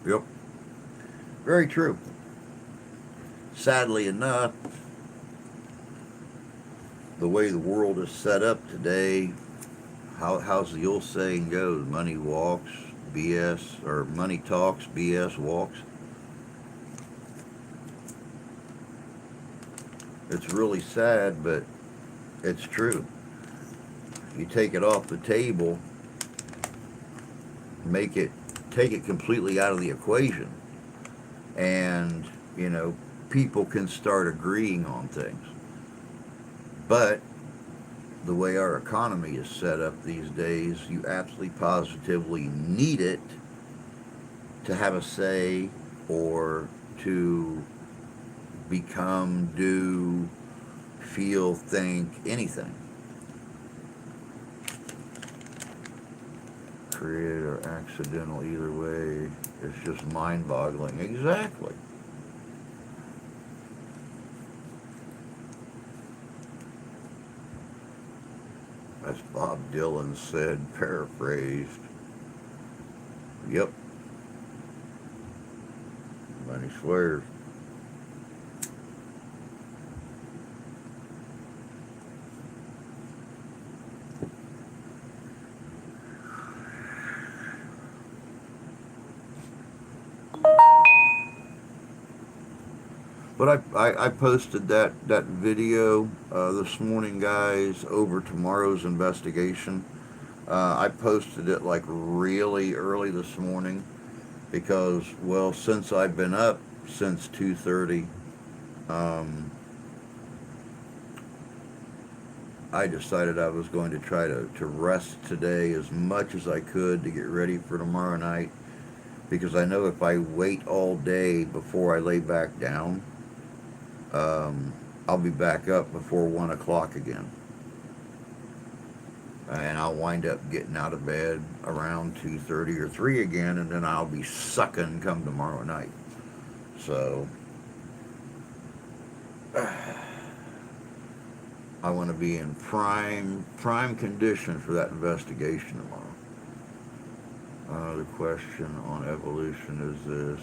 Yep. Very true. Sadly enough, the way the world is set up today, how's the old saying goes? Money walks, BS, or money talks, BS walks. It's really sad, but it's true. You take it off the table, take it completely out of the equation, and people can start agreeing on things. But the way our economy is set up these days, you absolutely positively need it to have a say, or to become, do, feel, think, anything. Created or accidental, either way, it's just mind-boggling. Exactly. As Bob Dylan said, paraphrased. Yep, money swears. But I posted that video this morning, guys, over tomorrow's investigation. I posted it like really early this morning because, well, since I've been up since 2:30, um, I decided I was going to try to rest today as much as I could to get ready for tomorrow night, because I know if I wait all day before I lay back down, um, I'll be back up before 1 o'clock again. And I'll wind up getting out of bed around 2:30 or 3 again, and then I'll be sucking come tomorrow night. So I want to be in prime condition for that investigation tomorrow. The question on evolution is this: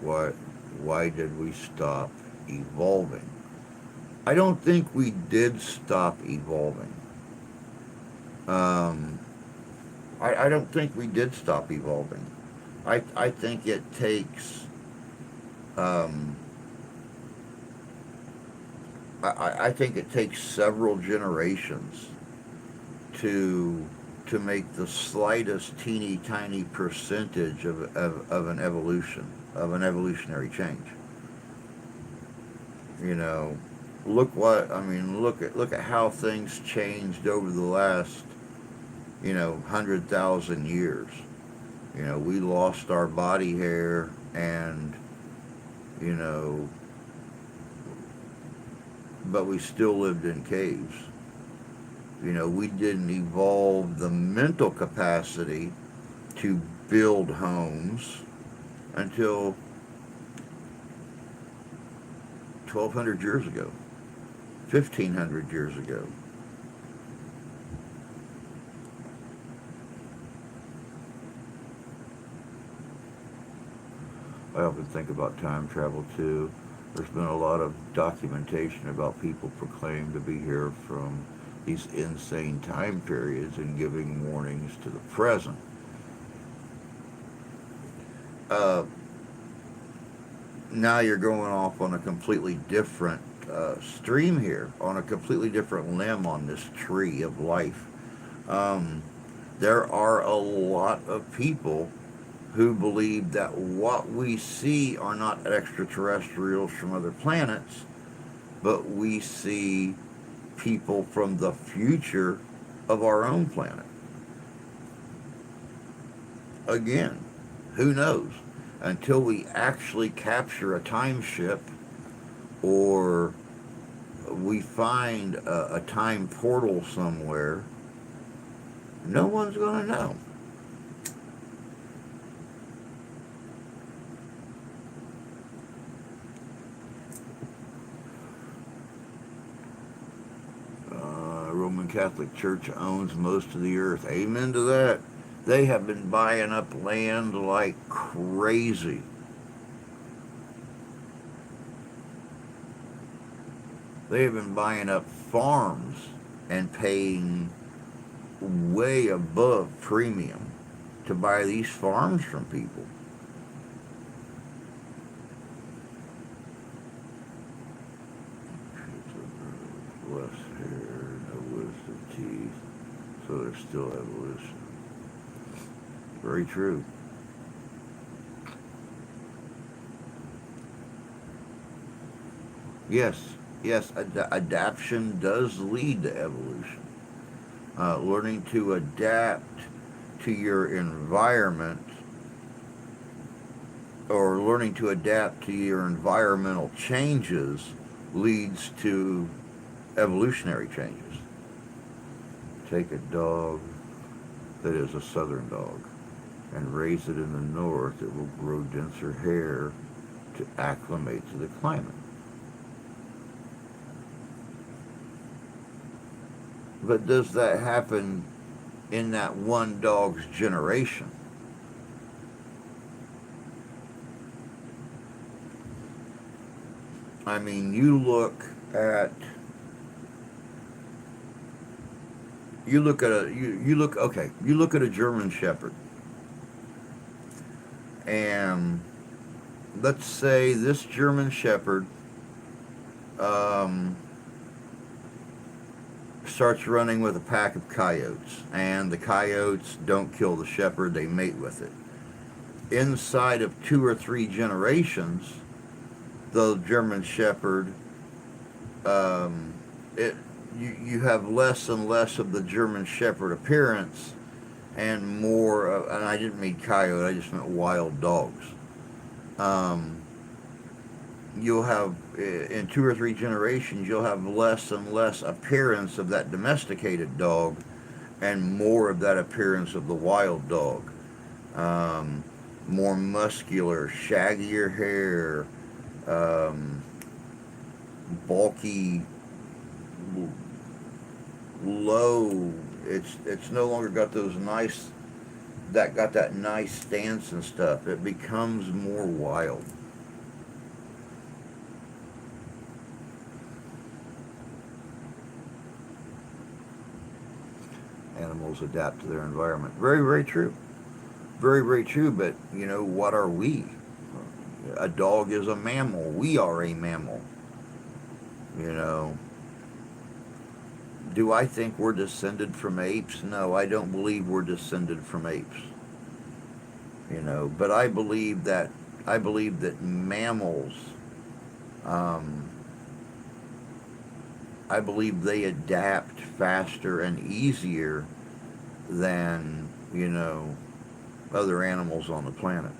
why did we stop evolving? I don't think we did stop evolving. Um, I don't think we did stop evolving. I think it takes um, I think it takes several generations to make the slightest teeny tiny percentage of an evolution, of an evolutionary change. You know, look at how things changed over the last 100,000 years. We lost our body hair, and you know, but we still lived in caves. We didn't evolve the mental capacity to build homes until 1,200 years ago, 1,500 years ago. I often think about time travel too. There's been a lot of documentation about people proclaimed to be here from these insane time periods and giving warnings to the present. Uh, Now you're going off on a completely different stream here, on a completely different limb on this tree of life. Um, there are a lot of people who believe that what we see are not extraterrestrials from other planets, but we see people from the future of our own planet. Again, who knows? Until we actually capture a time ship, or we find a time portal somewhere, no one's going to know. Roman Catholic Church owns most of the earth. Amen to that. They have been buying up land like crazy. They have been buying up farms and paying way above premium to buy these farms from people. Less hair, no wisdom teeth, so there's still evolution. Very true. Yes, adaptation does lead to evolution. Learning to adapt to your environment, or learning to adapt to your environmental changes, leads to evolutionary changes. Take a dog that is a southern dog and raise it in the north. It will grow denser hair to acclimate to the climate. But does that happen in that one dog's generation? I mean, at you look at a German Shepherd, and let's say this German Shepherd um, starts running with a pack of coyotes, and the coyotes don't kill the shepherd; they mate with it. Inside of 2 or 3 generations, the German Shepherd, um, it you have less and less of the German Shepherd appearance, and more. And I didn't mean coyote; I just meant wild dogs. Um, you'll have in 2 or 3 generations, you'll have less and less appearance of that domesticated dog, and more of that appearance of the wild dog. Um, More muscular, shaggier hair, um, bulky, low. It's no longer got those nice that nice stance and stuff. It becomes more wild. Animals adapt to their environment. Very, very true. Very, very true. But what are we? A dog is a mammal. We are a mammal. You know, do I think we're descended from apes? No, I don't believe we're descended from apes. But I believe that mammals, um, I believe they adapt faster and easier than other animals on the planet.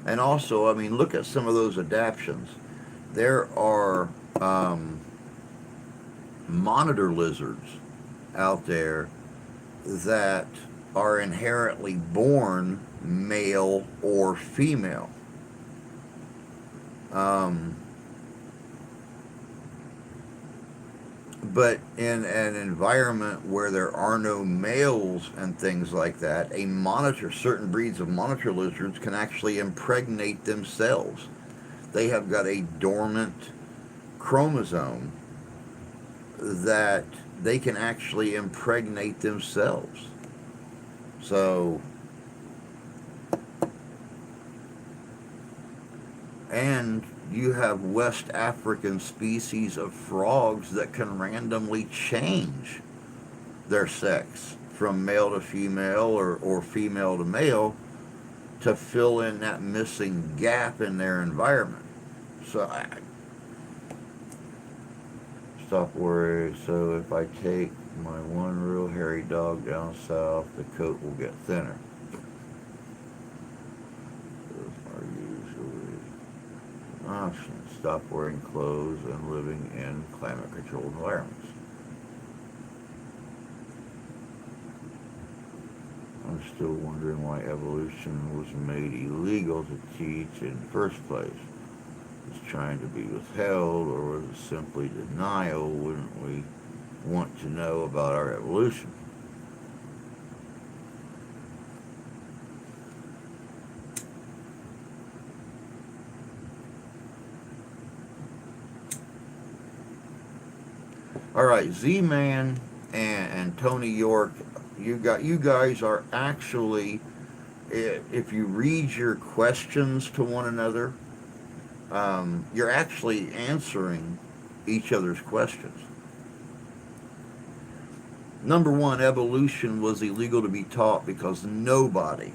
And also, I mean, look at some of those adaptations. There are um, monitor lizards out there that are inherently born male or female. Um, but in an environment where there are no males and things like that, certain breeds of monitor lizards can actually impregnate themselves. They have got a dormant chromosome that they can actually impregnate themselves. So, and you have West African species of frogs that can randomly change their sex from male to female or female to male to fill in that missing gap in their environment. So stop worrying. So if I take my one real hairy dog down south, the coat will get thinner. Those are usually options. Stop wearing clothes and living in climate-controlled environments. I'm still wondering why evolution was made illegal to teach in the first place. Was trying to be withheld, or was it simply denial? Wouldn't we want to know about our evolution? All right, Z-Man and Tony York, you guys are actually, if you read your questions to one another, you're actually answering each other's questions. Number one, evolution was illegal to be taught because nobody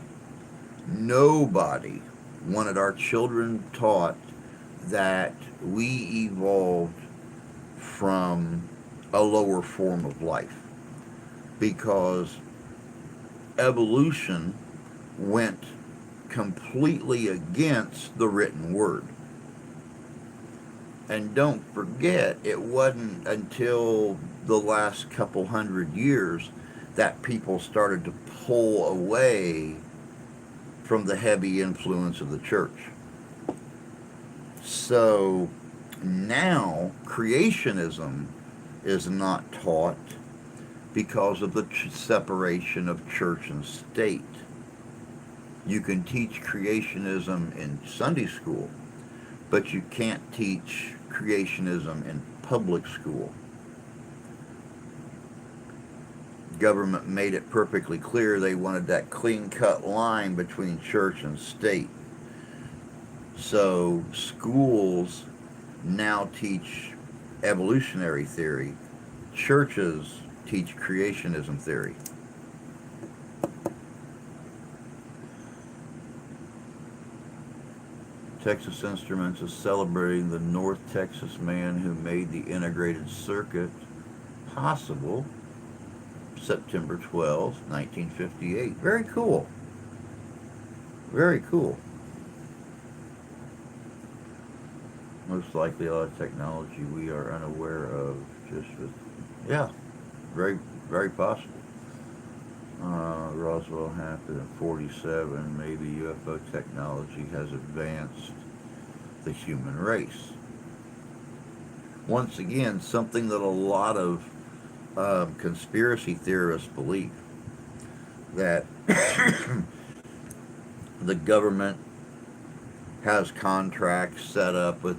wanted our children taught that we evolved from a lower form of life, because evolution went completely against the written word. And don't forget, it wasn't until the last couple 100 years that people started to pull away from the heavy influence of the church. So Now, creationism is not taught because of the separation of church and state. You can teach creationism in Sunday school, but you can't teach creationism in public school. Government made it perfectly clear they wanted that clean cut line between church and state. So schools now teach evolutionary theory, churches teach creationism theory. Texas Instruments is celebrating the North Texas man who made the integrated circuit possible, September 12th, 1958. Very cool. Very cool. Most likely a lot of technology we are unaware of. Just with, yeah, very, very possible. Roswell happened in 47. Maybe UFO technology has advanced the human race. Once again, something that a lot of conspiracy theorists believe, that the government has contracts set up with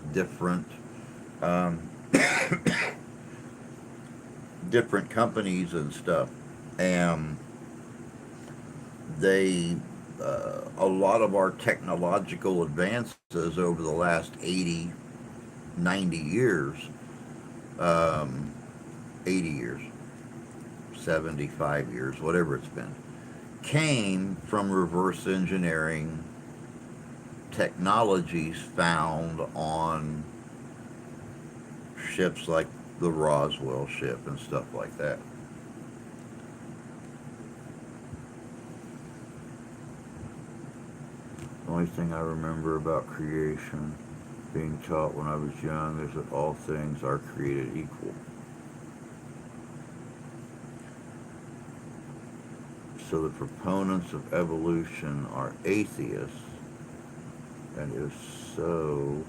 um, different companies and stuff, and they a lot of our technological advances over the last 80, 90 years, um, 80 years, 75 years, whatever it's been, came from reverse engineering technologies found on ships like the Roswell ship and stuff like that. The only thing I remember about creation being taught when I was young is that all things are created equal. So the proponents of evolution are atheists, and if so,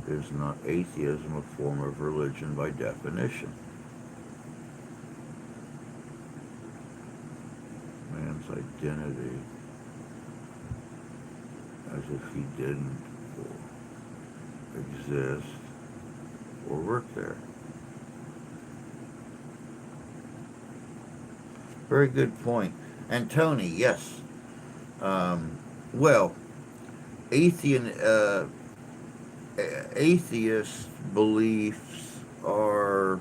is not atheism a form of religion by definition? Man's identity, as if he didn't exist or work there. Very good point. And Tony, yes. Well, atheist, atheist beliefs are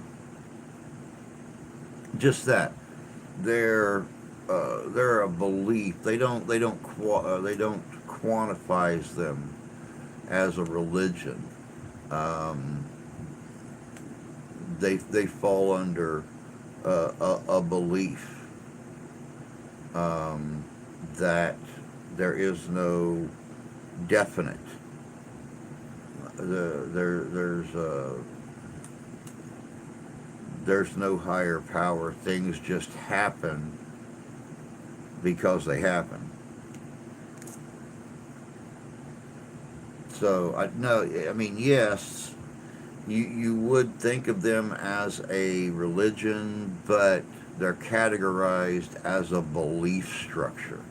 just that. They're a belief. They don't quantifies them as a religion. Um, they fall under a belief, that there is no definite. There's no higher power. Things just happen because they happen. So I no, I mean yes, you would think of them as a religion, but they're categorized as a belief structure.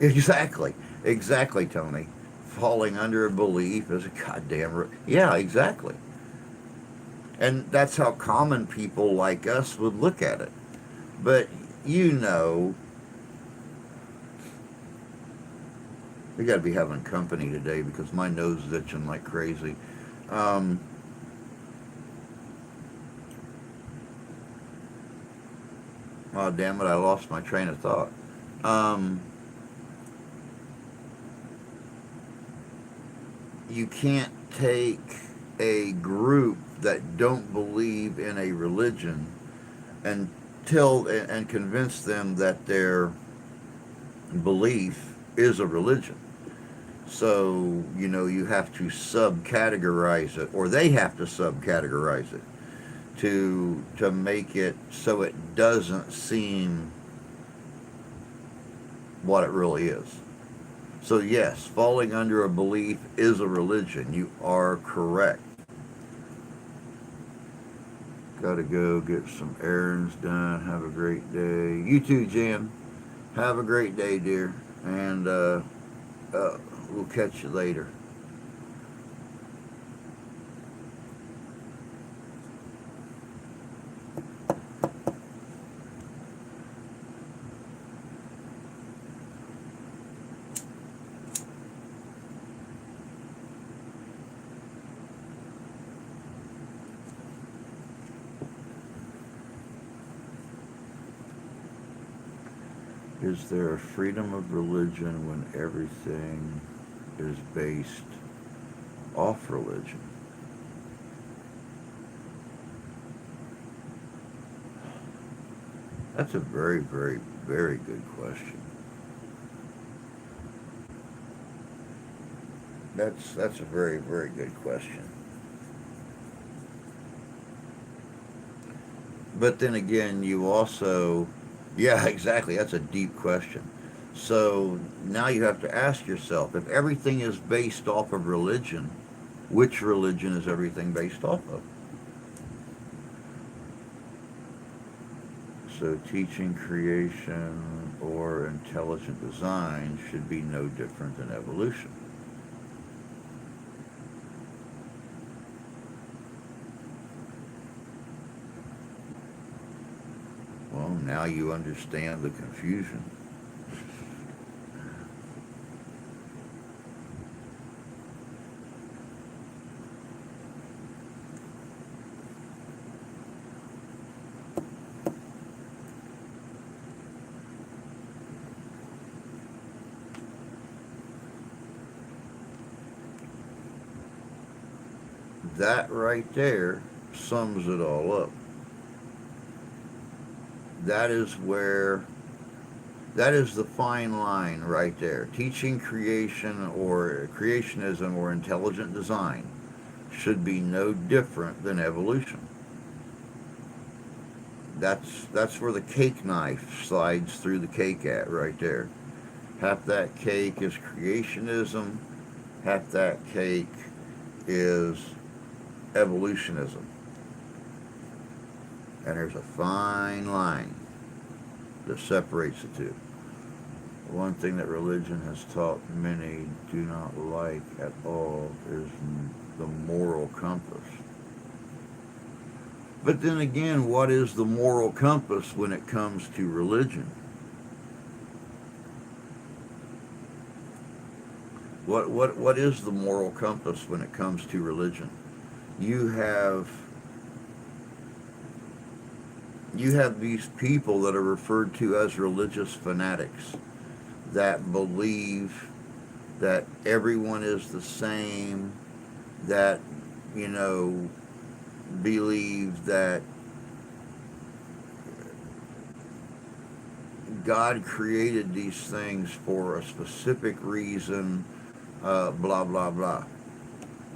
Exactly, exactly, Tony. Falling under a belief is a yeah, exactly. And that's how common people like us would look at it. But you know, we got to be having company today because my nose is itching like crazy. Um, oh, damn it, I lost my train of thought. Um, you can't take a group that don't believe in a religion and and convince them that their belief is a religion. So, you have to subcategorize it, or they have to subcategorize it to make it so it doesn't seem what it really is. So yes, falling under a belief is a religion. You are correct. Gotta go get some errands done. Have a great day. You too, Jan. Have a great day, dear. And we'll catch you later. Is there a freedom of religion when everything is based off religion? That's a very, very, very good question. That's a very, very good question. But then again, you also, yeah, exactly. That's a deep question. So now you have to ask yourself, if everything is based off of religion, which religion is everything based off of? So teaching creation or intelligent design should be no different than evolution. Well, now you understand the confusion. That right there sums it all up. That is where, that is the fine line right there. Teaching creation or creationism or intelligent design should be no different than evolution. That's where the cake knife slides through the cake at right there. Half that cake is creationism, half that cake is evolutionism. And there's a fine line that separates the two. One thing that religion has taught many do not like at all is the moral compass. But then again, what is the moral compass when it comes to religion? What is the moral compass when it comes to religion? You have you have these people that are referred to as religious fanatics that believe that everyone is the same, that, you know, believe that God created these things for a specific reason, blah, blah, blah.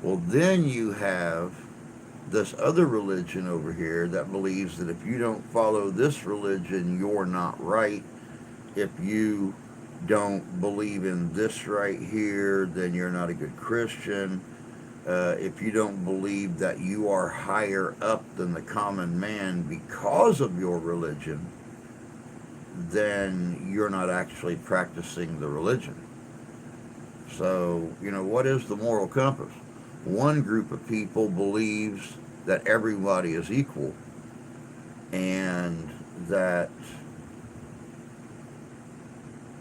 Well, then you have this other religion over here that believes that if you don't follow this religion, you're not right. If you don't believe in this right here, then you're not a good Christian. If you don't believe that you are higher up than the common man because of your religion, then you're not actually practicing the religion. So, you know, what is the moral compass? One group of people believes that everybody is equal and that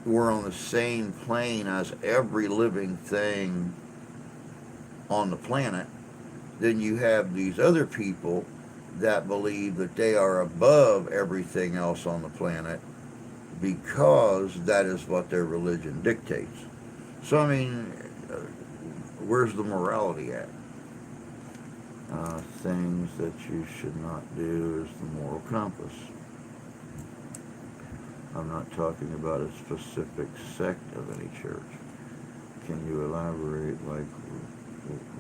we're on the same plane as every living thing on the planet. Then you have these other people that believe that they are above everything else on the planet because that is what their religion dictates. So, I mean, where's the morality at? Things that you should not do is the moral compass. I'm not talking about a specific sect of any church. Can you elaborate, like,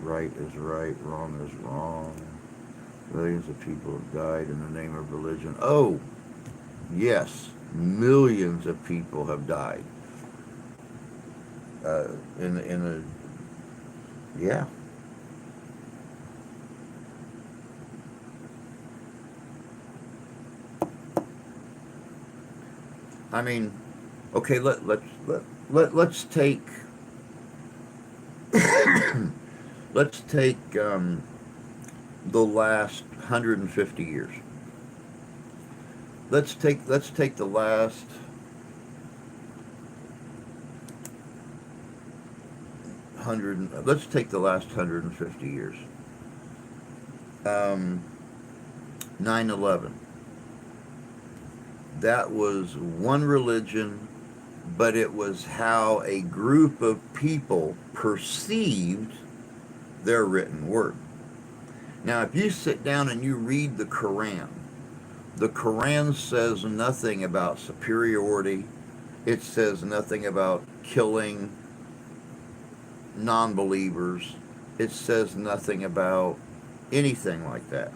right is right, wrong is wrong? Millions of people have died in the name of religion. Oh, yes, millions of people have died. in the yeah. I mean, okay, let's take let's take the last 150 years. Let's take the last let's take the last 150 years. Um, 9/11. That was one religion, but it was how a group of people perceived their written word. Now, if you sit down and you read the Quran says nothing about superiority. It says nothing about killing non believers. It says nothing about anything like that.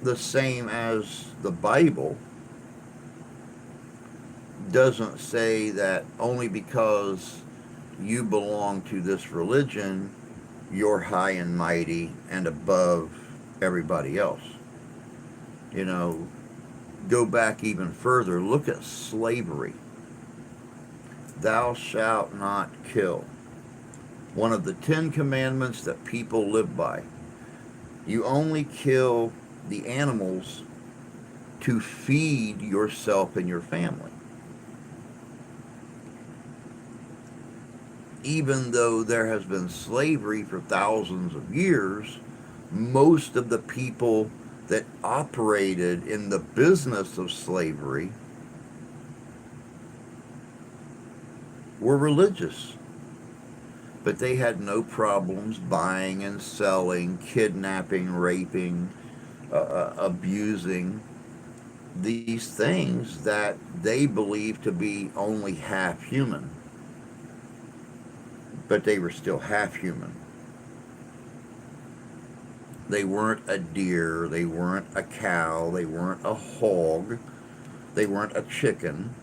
The same as the Bible doesn't say that only because you belong to this religion, you're high and mighty and above everybody else. You know, go back even further. Look at slavery. Thou shalt not kill. One of the 10 Commandments that people live by. You only kill the animals to feed yourself and your family. Even though there has been slavery for thousands of years, most of the people that operated in the business of slavery were religious. But they had no problems buying and selling, kidnapping, raping, abusing these things that they believed to be only half human. But they were still half human. They weren't a deer, they weren't a cow, they weren't a hog, they weren't a chicken,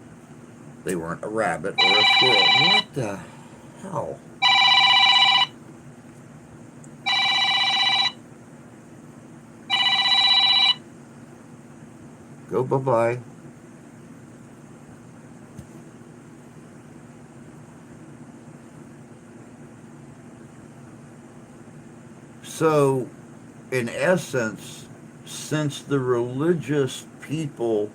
they weren't a rabbit or a squirrel. What the hell? Go bye-bye. So, in essence, since the religious people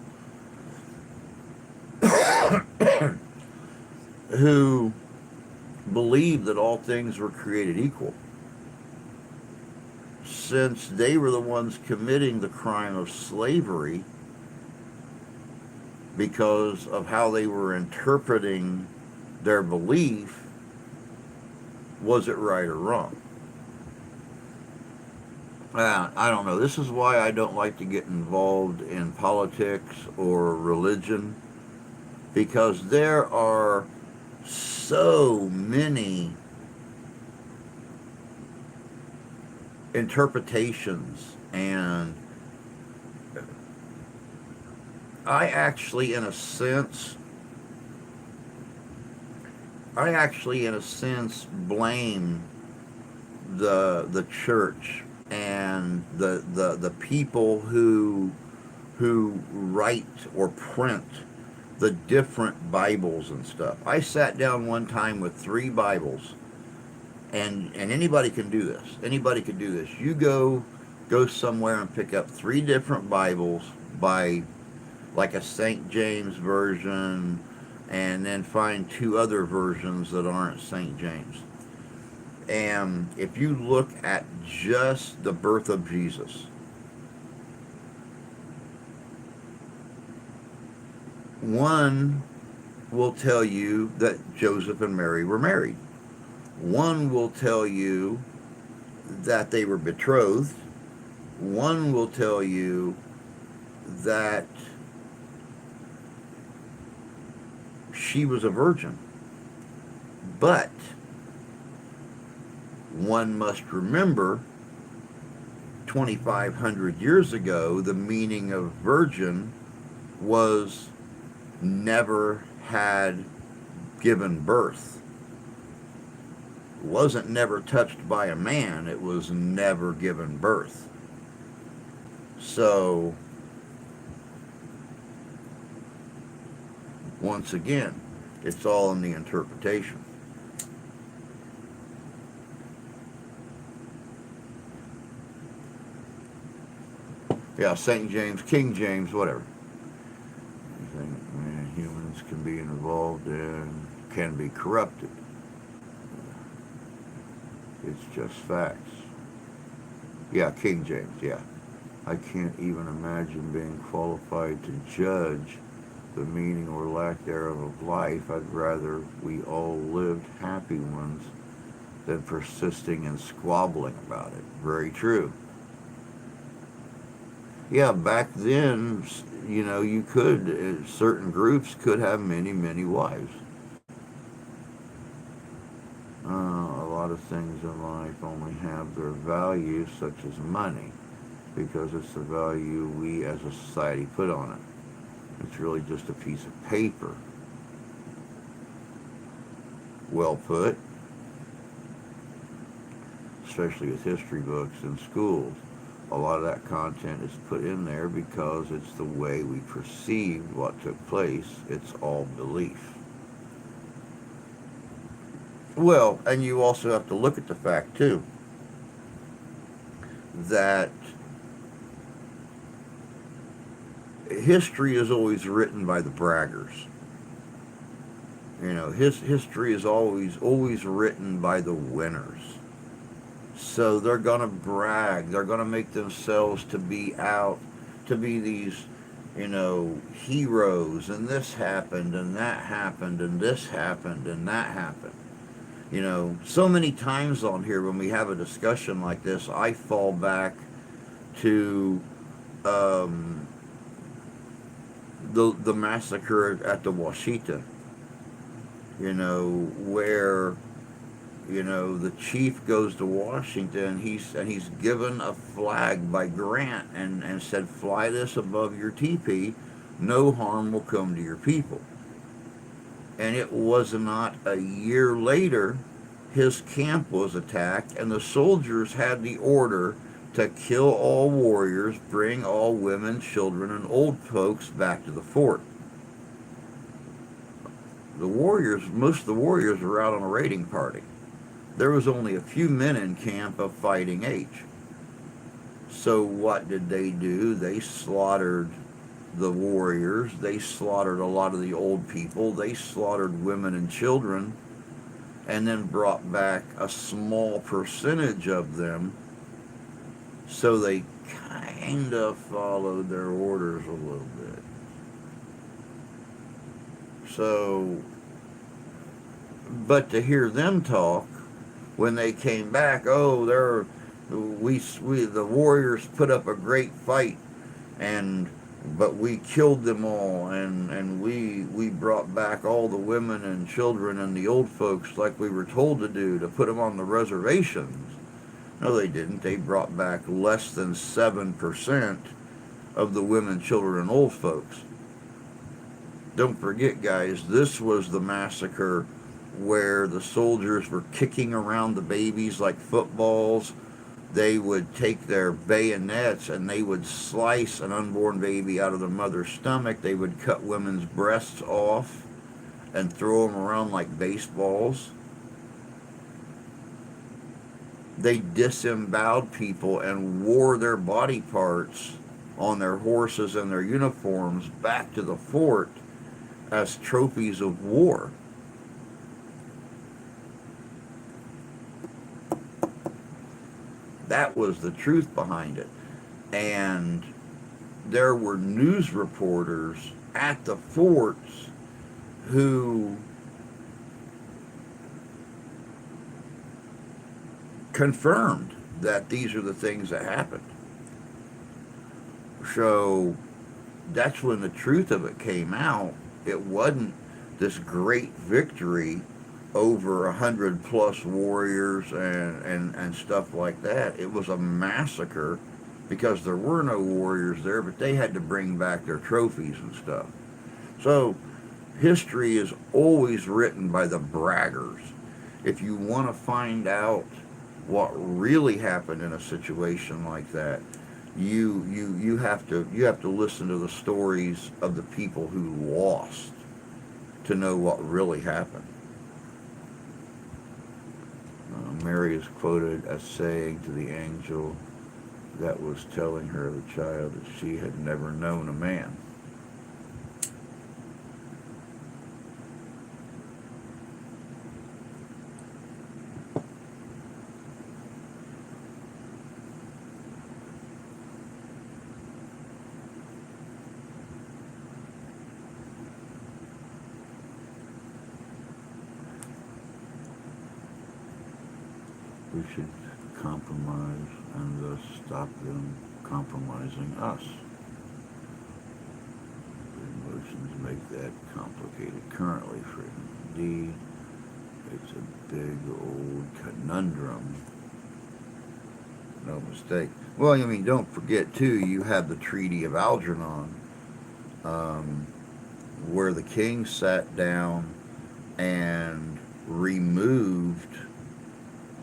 who believed that all things were created equal, since they were the ones committing the crime of slavery because of how they were interpreting their belief, was it right or wrong? I don't know. This is why I don't like to get involved in politics or religion, because there are so many interpretations, and I actually in a sense blame the church and the people who write or print the different Bibles and stuff. I sat down one time with 3 Bibles, and anybody can do this. Anybody can do this. You go somewhere and pick up 3 different Bibles by like a St. James version, and then find 2 other versions that aren't St. James. And if you look at just the birth of Jesus, one will tell you that Joseph and Mary were married. One will tell you that they were betrothed. One will tell you that she was a virgin. But one must remember 2,500 years ago, the meaning of virgin was never had given birth. It wasn't never touched by a man, it was never given birth. So, once again, it's all in the interpretation. Yeah, St. James, King James, whatever. Humans can be involved in, can be corrupted. It's just facts. Yeah, King James, yeah. I can't even imagine being qualified to judge the meaning or lack thereof of life. I'd rather we all lived happy ones than persisting and squabbling about it. Very true. Yeah, back then, you could, certain groups could have many, many wives. A lot of things in life only have their value, such as money, because it's the value we as a society put on it. It's really just a piece of paper. Well put, especially with history books in schools. A lot of that content is put in there because it's the way we perceived what took place. It's all belief. Well, and you also have to look at the fact, too, that history is always written by the braggers. History is always written by the winners. So they're going to brag. They're going to make themselves to be these, heroes. And this happened, and that happened, and this happened, and that happened. So many times on here when we have a discussion like this, I fall back to the massacre at the Whatta, where the chief goes to Washington. He's given a flag by Grant and said, fly this above your teepee, no harm will come to your people. And it was not a year later, his camp was attacked, and the soldiers had the order to kill all warriors, bring all women, children, and old folks back to the fort. Most of the warriors were out on a raiding party. There was only a few men in camp of fighting age. So what did they do? They slaughtered the warriors. They slaughtered a lot of the old people. They slaughtered women and children, and then brought back a small percentage of them. So they kind of followed their orders a little bit. So, but to hear them talk when they came back, the warriors put up a great fight, but we killed them all, and we brought back all the women and children and the old folks like we were told to do, to put them on the reservations. No, they didn't. They brought back less than 7% of the women, children, and old folks. Don't forget, guys, this was the massacre where the soldiers were kicking around the babies like footballs. They would take their bayonets and they would slice an unborn baby out of the mother's stomach. They would cut women's breasts off and throw them around like baseballs. They disemboweled people and wore their body parts on their horses and their uniforms back to the fort as trophies of war. That was the truth behind it. And there were news reporters at the forts who confirmed that these are the things that happened. So that's when the truth of it came out. It wasn't this great victory over 100+ warriors and stuff like that. It was a massacre because there were no warriors there, but they had to bring back their trophies and stuff. So History is always written by the braggers. If you want to find out what really happened in a situation like that, you have to listen to the stories of the people who lost to know what really happened. Mary is quoted as saying to the angel that was telling her, the child, that she had never known a man. We should compromise and thus stop them compromising us. The emotions make that complicated currently for him. Indeed, it's a big old conundrum. No mistake. Well, I mean, don't forget, too, you had the Treaty of Algernon, um, where the king sat down and removed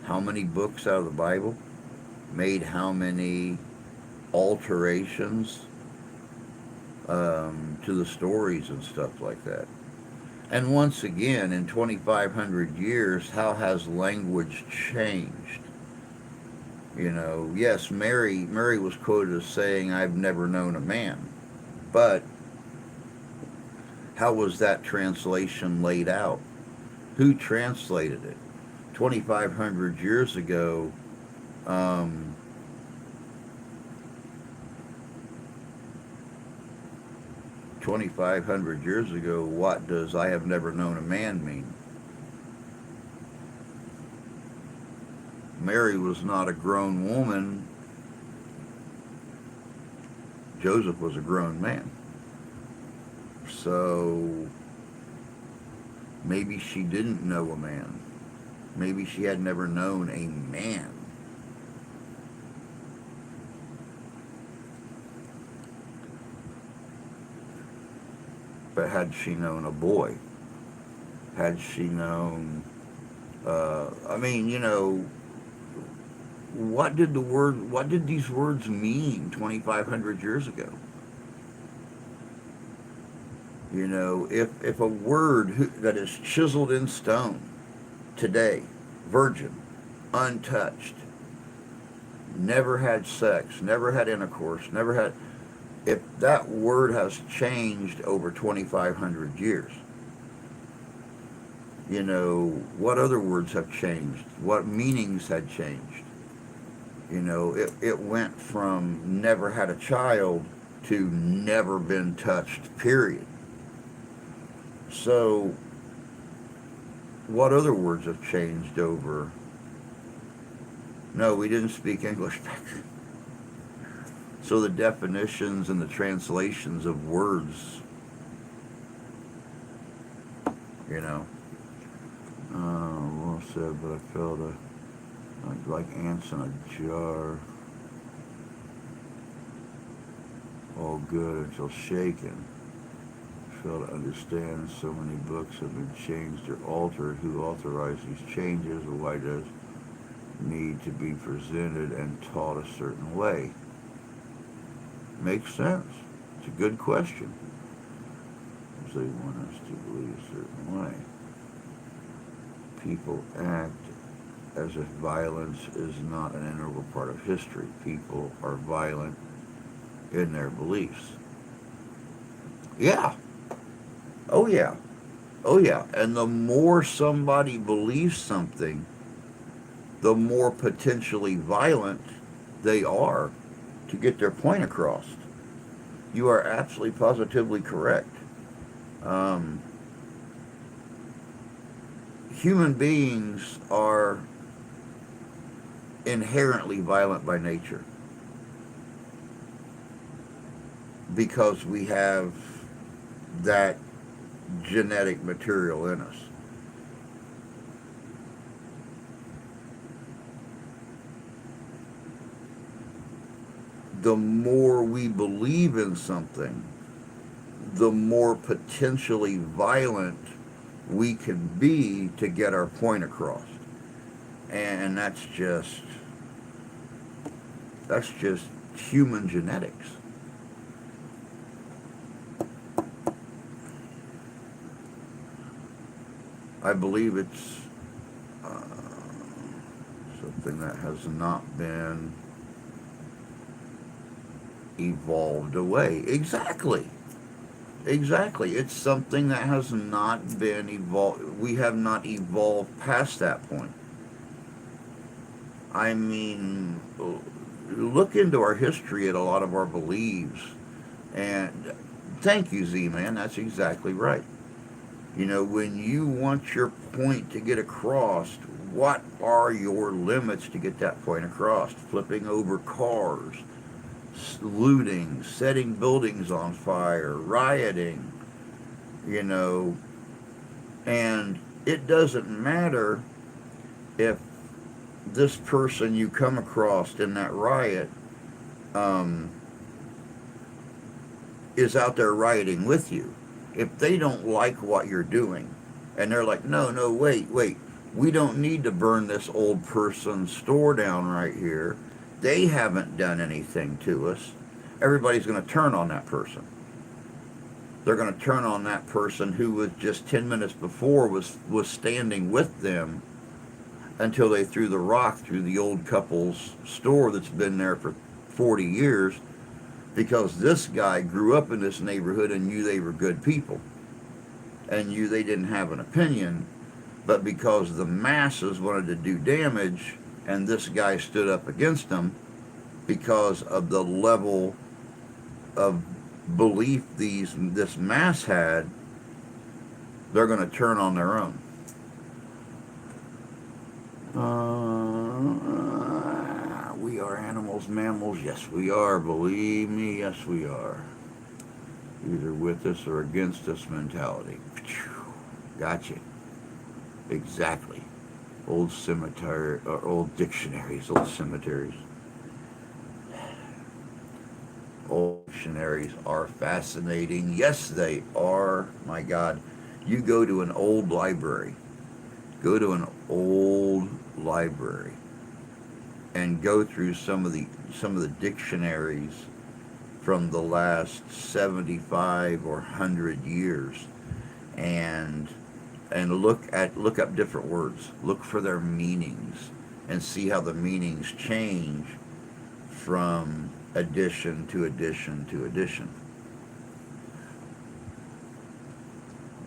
how many books out of the Bible, made how many alterations to the stories and stuff like that. And once again, in 2,500 years, how has language changed? Yes, Mary was quoted as saying, "I've never known a man," but how was that translation laid out? Who translated it? 2,500 years ago, um, 2,500 years ago, what does "I have never known a man" mean? Mary was not a grown woman. Joseph was a grown man. So maybe she didn't know a man. Maybe she had never known a man. But had she known a boy? Had she known, I mean, what did these words mean 2,500 years ago? If a word that is chiseled in stone today, virgin, untouched, never had sex, never had intercourse, never had, if that word has changed over 2,500 years, what other words have changed? What meanings had changed? It went from never had a child to never been touched, period. So, what other words have changed over? No, we didn't speak English back then. So the definitions and the translations of words, well said, but I felt like ants in a jar, all good until shaken. Fail to understand so many books have been changed or altered. Who authorized these changes, or why does need to be presented and taught a certain way? Makes sense. It's a good question. They want us to believe a certain way. People act as if violence is not an integral part of history. People are violent in their beliefs. Yeah. Oh, yeah. Oh, yeah. And the more somebody believes something, the more potentially violent they are to get their point across. You are absolutely positively correct. Human beings are inherently violent by nature because we have that genetic material in us. The more we believe in something, the more potentially violent we can be to get our point across. And that's just human genetics. I believe it's something that has not been evolved away. Exactly. Exactly. It's something that has not been evolved. We have not evolved past that point. I mean, look into our history at a lot of our beliefs. And thank you, Z Man. That's exactly right. You know, when you want your point to get across, what are your limits to get that point across? Flipping over cars, looting, setting buildings on fire, rioting, you know, and it doesn't matter if this person you come across in that riot um, is out there rioting with you. If they don't like what you're doing, and they're like, no, no, wait, we don't need to burn this old person's store down right here. They haven't done anything to us. Everybody's going to turn on that person. They're going to turn on that person who was just 10 minutes before was standing with them until they threw the rock through the old couple's store that's been there for 40 years, because this guy grew up in this neighborhood and knew they were good people and knew they didn't have an opinion, but because the masses wanted to do damage and this guy stood up against them because of the level of belief this mass had, they're going to turn on their own. We are animals, mammals. Yes, we are. Believe me, yes, we are. Either with us or against us mentality. Gotcha. Exactly. Old cemetery, or old dictionaries, old cemeteries. Old dictionaries are fascinating. Yes, they are. My God. You go to an old library. Go to an old library and go through some of the dictionaries from the last 75 or 100 years, and look up different words, look for their meanings, and see how the meanings change from edition to edition to edition.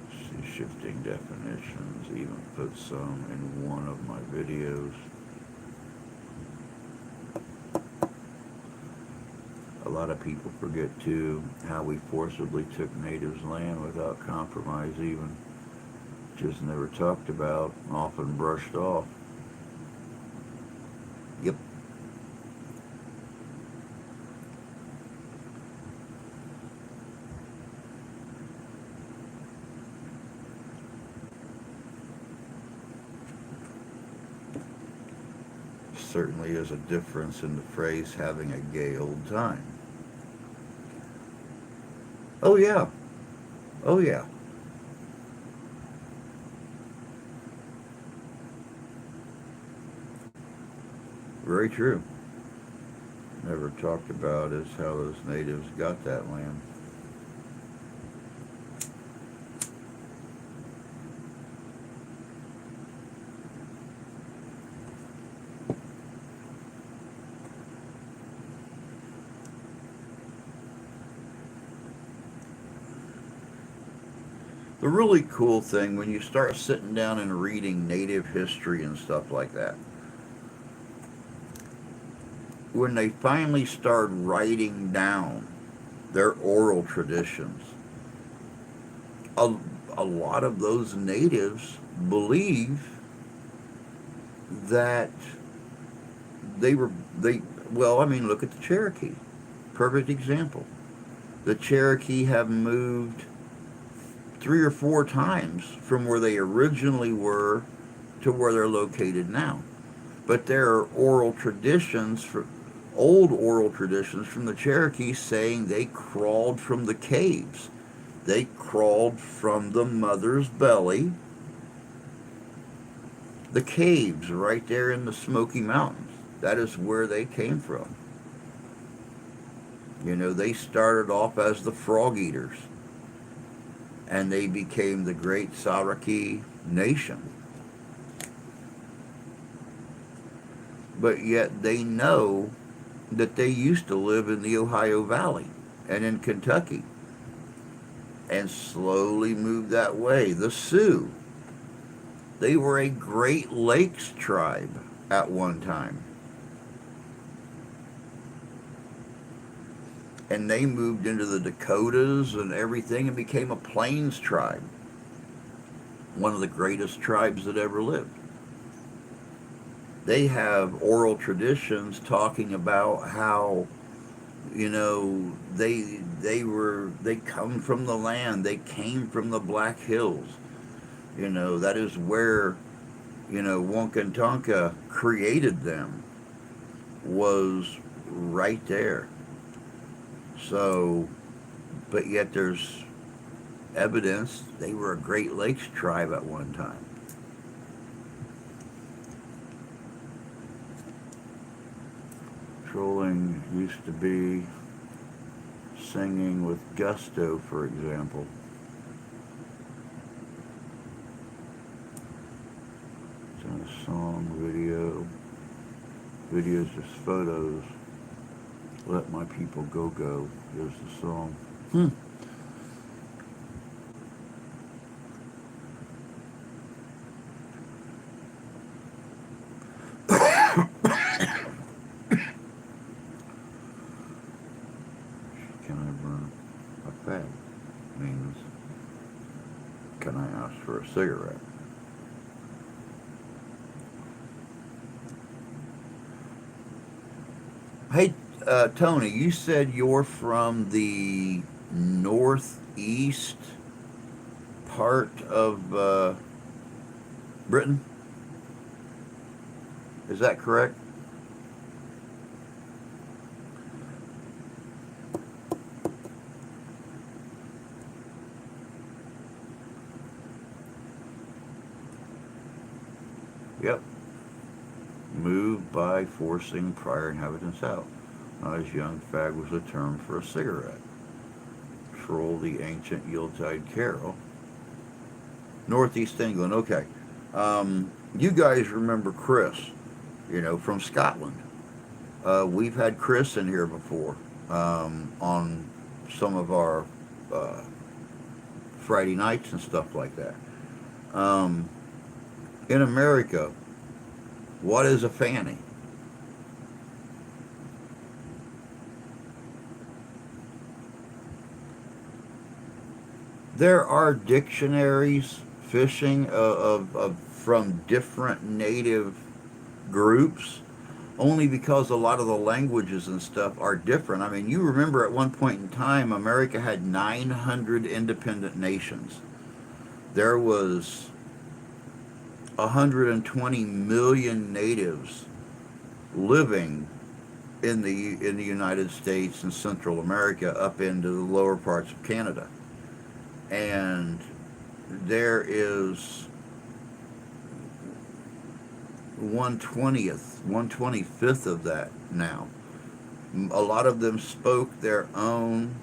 Let's see, shifting definitions, even put some in one of my videos. A lot of people forget too how we forcibly took natives' land without compromise, even just never talked about, often brushed off. Yep. Certainly is a difference in the phrase having a gay old time. Oh yeah. Oh yeah. Very true. Never talked about is how those natives got that land. The really cool thing when you start sitting down and reading native history and stuff like that, when they finally start writing down their oral traditions, a, a lot of those natives believe that they well, I mean, look at the Cherokee. Perfect example. The Cherokee have moved 3 or 4 times from where they originally were to where they're located now. But there are old oral traditions from the Cherokee saying they crawled from the caves They crawled from the mother's belly. The caves right there in the Smoky Mountains. That is where they came from. They started off as the frog eaters, and they became the great Saraki nation. But yet they know that they used to live in the Ohio Valley and in Kentucky and slowly moved that way. The Sioux, they were a Great Lakes tribe at one time. And they moved into the Dakotas and everything and became a plains tribe. One of the greatest tribes that ever lived. They have oral traditions talking about how, they come from the land, they came from the Black Hills. That is where, Wonka created them, was right there. So, but yet there's evidence they were a Great Lakes tribe at one time. Trolling used to be singing with gusto, for example. It's in a song, video. Video's just photos. Let My People Go Go. Here's the song. Can I burn a fag? Means, can I ask for a cigarette? Hey, Tony, you said you're from the northeast part of Britain. Is that correct? Yep. Moved by forcing prior inhabitants out. As young fag was a term for a cigarette. Troll the ancient Yuletide carol. Northeast England, okay. You guys remember Chris, from Scotland. We've had Chris in here before on some of our Friday nights and stuff like that. In America, what is a fanny? There are dictionaries fishing of from different native groups, only because a lot of the languages and stuff are different. I mean, you remember at one point in time, America had 900 independent nations. There was 120 million natives living in the United States and Central America up into the lower parts of Canada. And there is 1/25th of that now. A lot of them spoke their own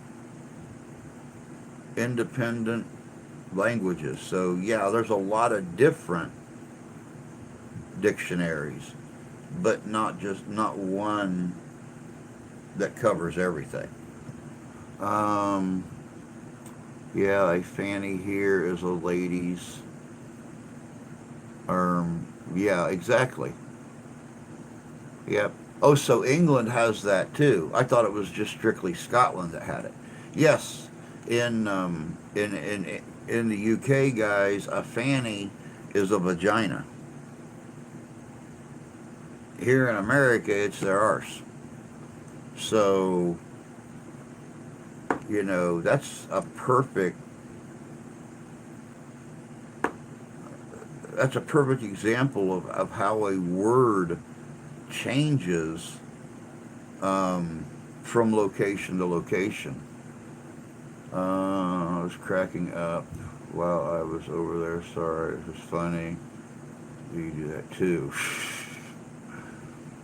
independent languages. So yeah, there's a lot of different dictionaries, but not one that covers everything. Yeah, a fanny here is a lady's. Yeah, exactly. Yep. Oh, so England has that too. I thought it was just strictly Scotland that had it. Yes, in the UK, guys, a fanny is a vagina. Here in America, it's their arse. So, that's a perfect example of how a word changes from location to location. was cracking up while I was over there. Sorry, it was funny. You do that too.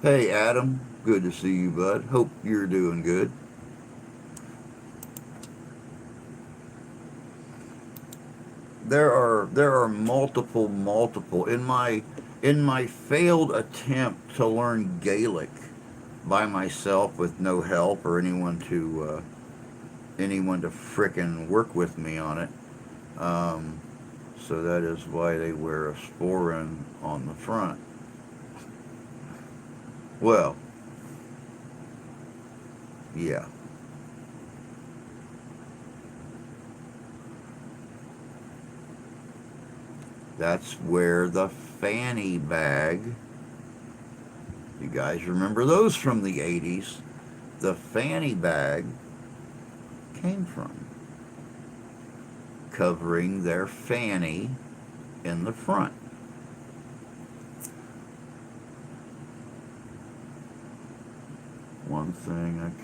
Hey, Adam. Good to see you, bud. Hope you're doing good. There are multiple in my failed attempt to learn Gaelic by myself with no help or anyone to frickin' work with me on it. Um, so that is why they wear a sporran on the front. Well, yeah, that's where the fanny bag. You guys remember those from the 80s? The fanny bag came from, covering their fanny in the front. One thing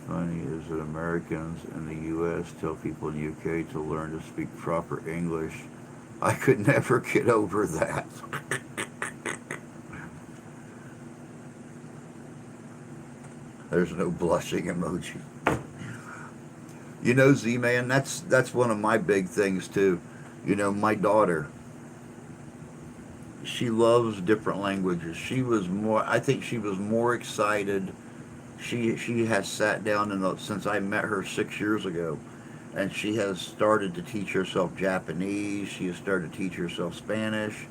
funny is that Americans in the U.S. tell people in the UK to learn to speak proper English. I could never get over that. There's no blushing emoji. Z-Man, that's one of my big things too. My daughter, she loves different languages. I think she was more excited. She has sat down since I met her 6 years ago, and she has started to teach herself Japanese. She has started to teach herself Spanish.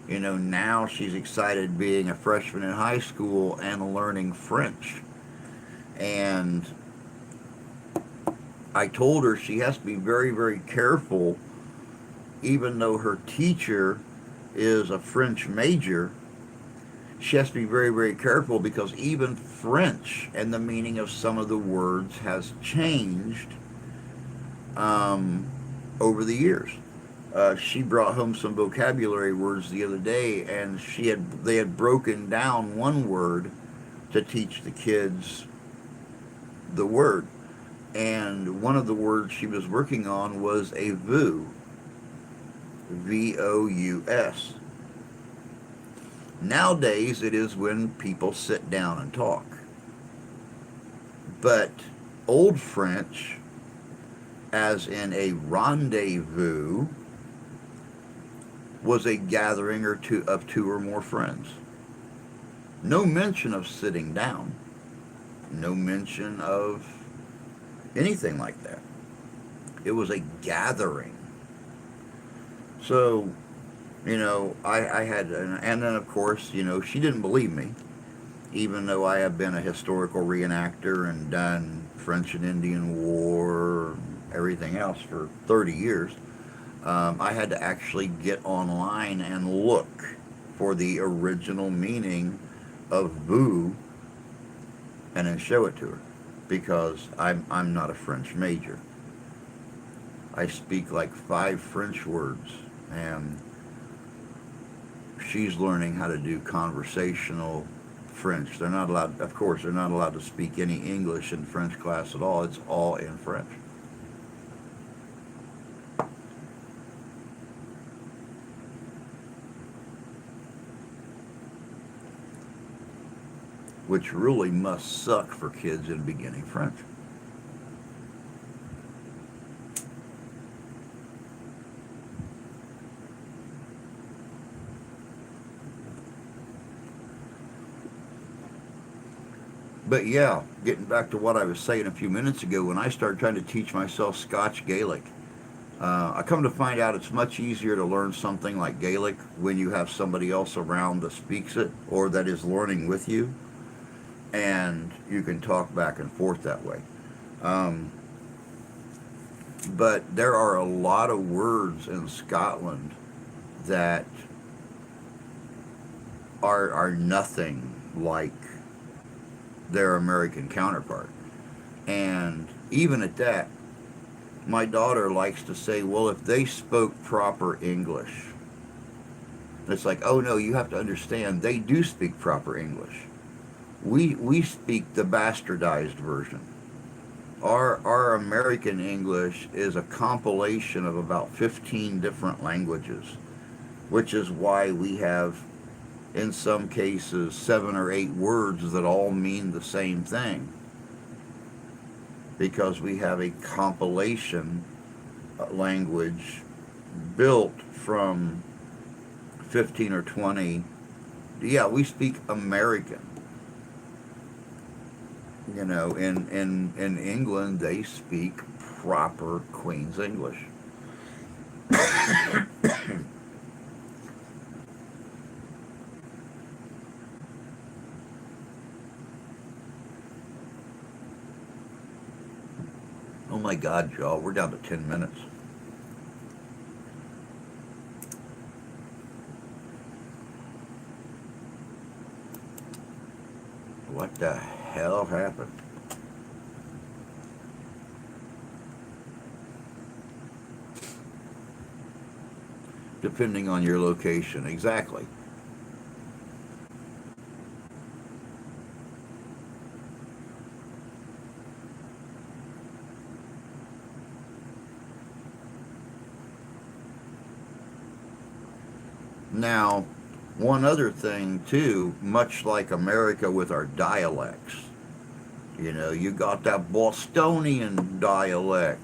Now she's excited being a freshman in high school and learning French. And I told her she has to be very, very careful, even though her teacher is a French major. She has to be very, very careful because even French and the meaning of some of the words has changed over the years. She brought home some vocabulary words the other day, and they had broken down one word to teach the kids the word. And one of the words she was working on was a vous, V-O-U-S. Nowadays, it is when people sit down and talk. But Old French, as in a rendezvous, was a gathering of two or more friends. No mention of sitting down. No mention of anything like that. It was a gathering. So, I had, and then of course, she didn't believe me, even though I have been a historical reenactor and done French and Indian War, everything else for 30 years. I had to actually get online and look for the original meaning of vous and then show it to her, because I'm not a French major. I speak like 5 French words, and she's learning how to do conversational French. They're not allowed, of course, they're not allowed to speak any English in French class at all. It's all in French. Which really must suck for kids in beginning French. But yeah, getting back to what I was saying a few minutes ago, when I started trying to teach myself Scotch Gaelic, I come to find out it's much easier to learn something like Gaelic when you have somebody else around that speaks it or that is learning with you, and you can talk back and forth that way. Um, but there are a lot of words in Scotland that are nothing like their American counterpart. And even at that, my daughter likes to say, well, if they spoke proper English, it's like, oh no, you have to understand, they do speak proper English. We speak the bastardized version. Our American English is a compilation of about 15 different languages, which is why we have, in some cases, 7 or 8 words that all mean the same thing, because we have a compilation language built from 15 or 20. Yeah, we speak American. In England, they speak proper Queen's English. Oh my God, y'all, we're down to 10 minutes. What the hell happened? Depending on your location, exactly. Now, one other thing too, much like America with our dialects, you got that Bostonian dialect,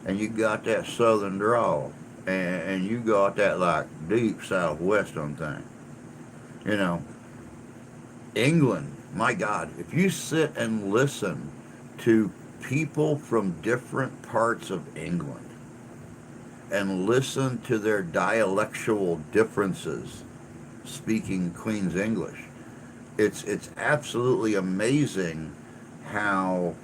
and you got that Southern drawl, and you got that like deep Southwestern thing. You know, England, my God, if you sit and listen to people from different parts of England and listen to their dialectual differences speaking Queen's English, it's absolutely amazing how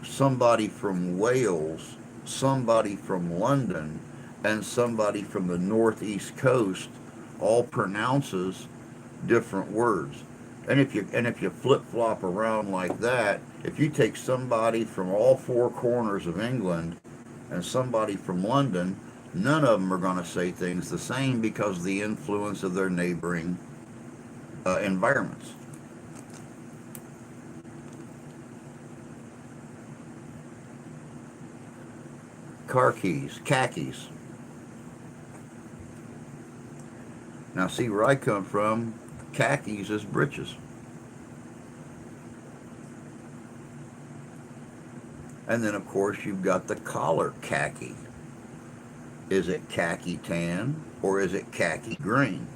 somebody from Wales, somebody from London, and somebody from the northeast coast all pronounces different words. And if you flip flop around like that, if you take somebody from all four corners of England and somebody from London, none of them are going to say things the same because of the influence of their neighboring environments. Car keys, khakis. Now, see where I come from, khakis is breeches. And then, of course, you've got the collar khaki. Is it khaki tan or is it khaki green?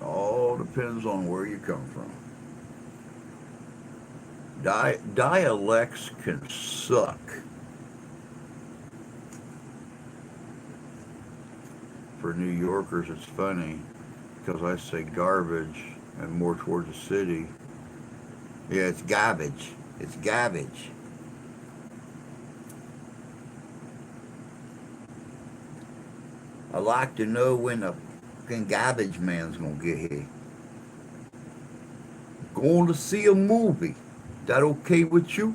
All depends on where you come from. Dialects can suck. For New Yorkers, it's funny because I say garbage and more towards the city. Yeah, it's garbage. It's garbage. I like to know when the fucking garbage man's gonna get here. Going to see a movie. That okay with you?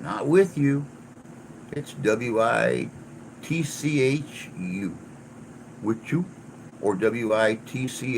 Not with you. It's WITCHU. With you? Or WITCHOO.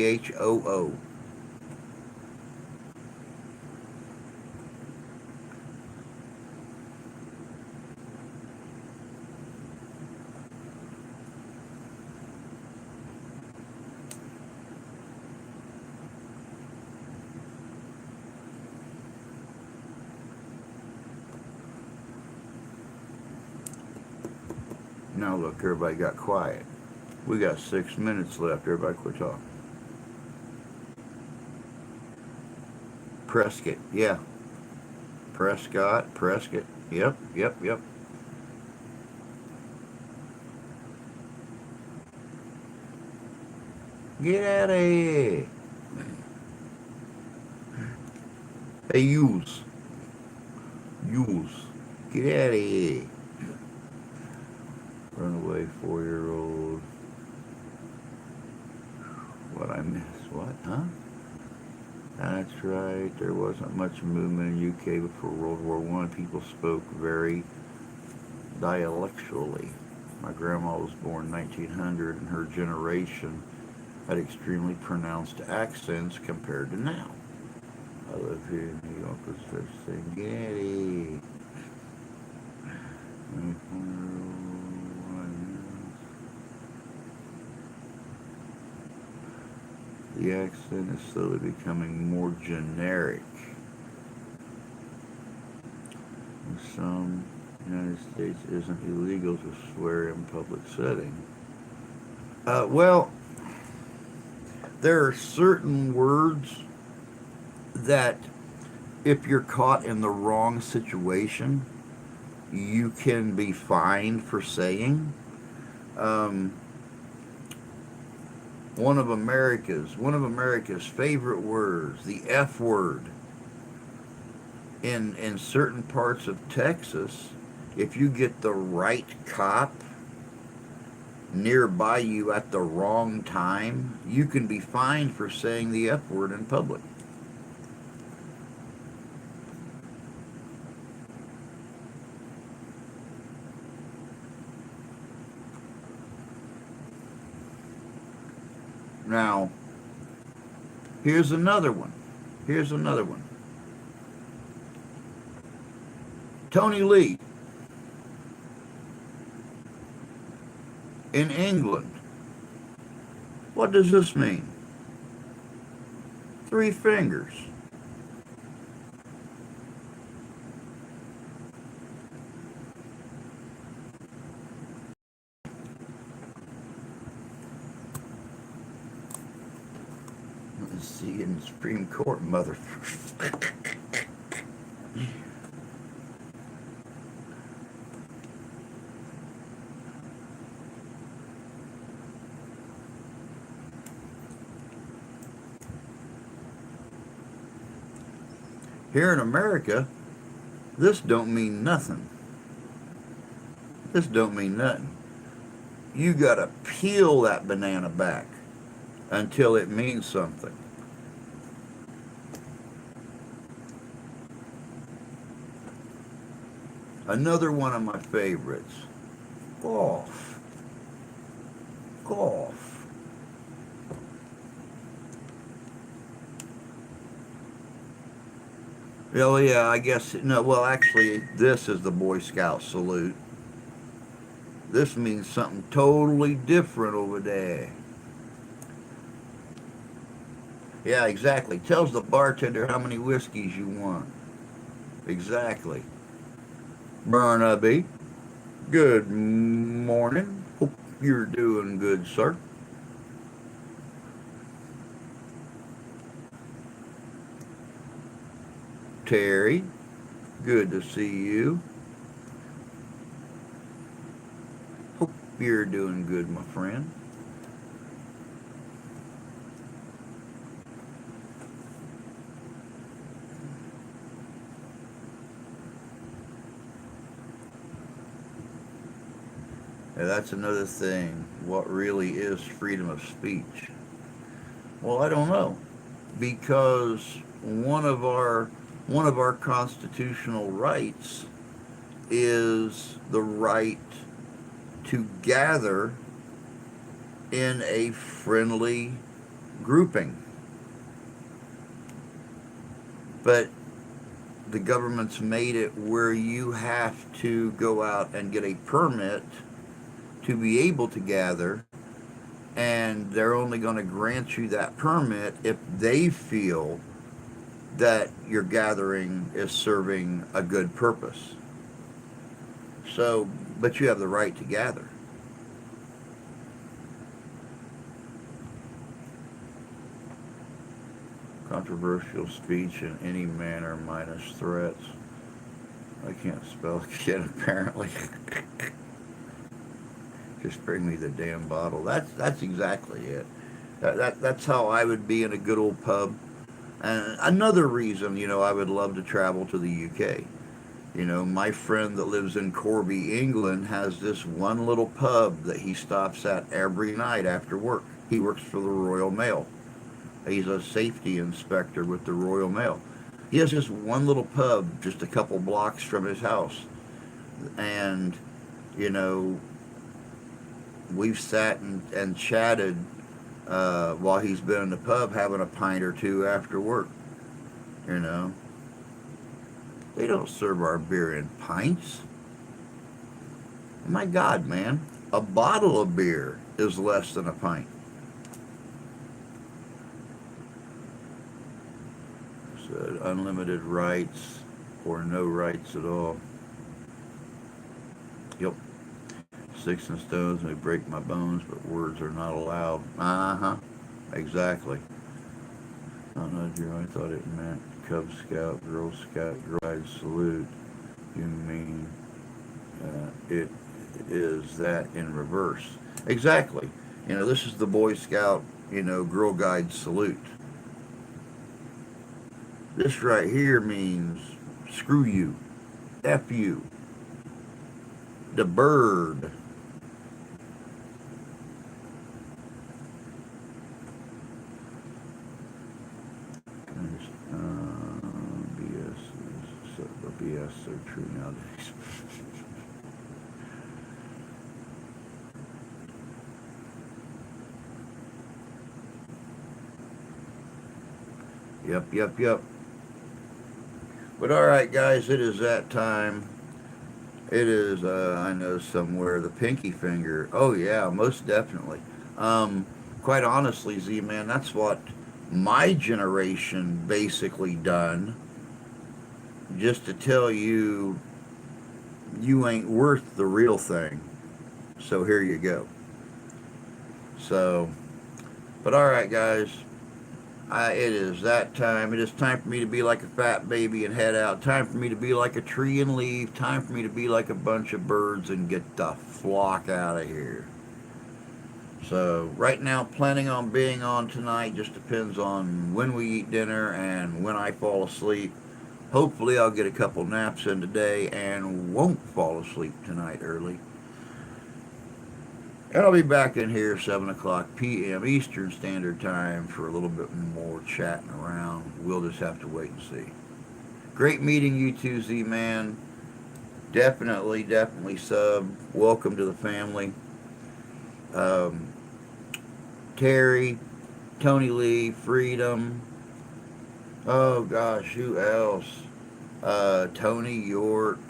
Now look, everybody got quiet. We got 6 minutes left. Everybody quit talking. Prescott, yeah. Prescott. Yep, yep, yep. Get out of here. Hey, use. Get out of here. Runaway 4-year-old. What I miss? What? Huh? That's right. There wasn't much movement in UK before World War One. People spoke very dialectually. My grandma was born 1900, and her generation had extremely pronounced accents compared to now. I live here in New York with such thing. Getty. The accent is slowly becoming more generic. In some United States, it isn't illegal to swear in public setting. Well, there are certain words that if you're caught in the wrong situation, you can be fined for saying. Um, one of America's favorite words, the F word. In certain parts of Texas, if you get the right cop nearby you at the wrong time, you can be fined for saying the F word in public. Now, here's another one. Here's another one. Tony Lee in England. What does this mean? 3 fingers. Let's see in the Supreme Court, mother. Here in America, this don't mean nothing. This don't mean nothing. You gotta peel that banana back until it means something. Another one of my favorites. Golf. Golf. Oh yeah, I guess, no, well actually this is the Boy Scout salute. This means something totally different over there. Yeah, exactly. Tells the bartender how many whiskeys you want. Exactly. Burnaby, good morning. Hope you're doing good, sir. Terry, good to see you. Hope you're doing good, my friend. And that's another thing. What really is freedom of speech? Well, I don't know, because one of our constitutional rights is the right to gather in a friendly grouping. But the government's made it where you have to go out and get a permit to be able to gather, and they're only going to grant you that permit if they feel that your gathering is serving a good purpose. So, but you have the right to gather. Controversial speech in any manner minus threats. I can't spell again, apparently. Just bring me the damn bottle. That's exactly it. That's how I would be in a good old pub. And another reason, I would love to travel to the UK. You know, my friend that lives in Corby, England, has this one little pub that he stops at every night after work. He works for the Royal Mail. He's a safety inspector with the Royal Mail. He has this one little pub just a couple blocks from his house. And, you know, we've sat and chatted while he's been in the pub having a pint or two after work. You know, they don't serve our beer in pints. My God, man, a bottle of beer is less than a pint. So unlimited rights or no rights at all. Yep. Sticks and stones may break my bones, but words are not allowed. Uh-huh. Exactly. I don't know, Drew. I thought it meant Cub Scout, Girl Scout, Girl Guide salute. You mean it is that in reverse? Exactly. You know, this is the Boy Scout, you know, Girl Guide salute. This right here means screw you, F you, the bird. BS so true nowadays. Yep. But all right, guys, it is that time. It is, I know somewhere, the pinky finger. Oh, yeah, most definitely. Quite honestly, Z-Man, that's what my generation basically done. Just to tell you, you ain't worth the real thing. So here you go. So, but all right, guys. It is that time. It is time for me to be like a fat baby and head out. Time for me to be like a tree and leave. Time for me to be like a bunch of birds and get the flock out of here. So right now, planning on being on tonight. Just depends on when we eat dinner and when I fall asleep. Hopefully I'll get a couple naps in today and won't fall asleep tonight early. And I'll be back in here 7 o'clock p.m. Eastern Standard Time for a little bit more chatting around. We'll just have to wait and see. Great meeting you two, Z-Man. Definitely sub. Welcome to the family. Terry, Tony Lee, Freedom. Oh gosh, who else? Tony York.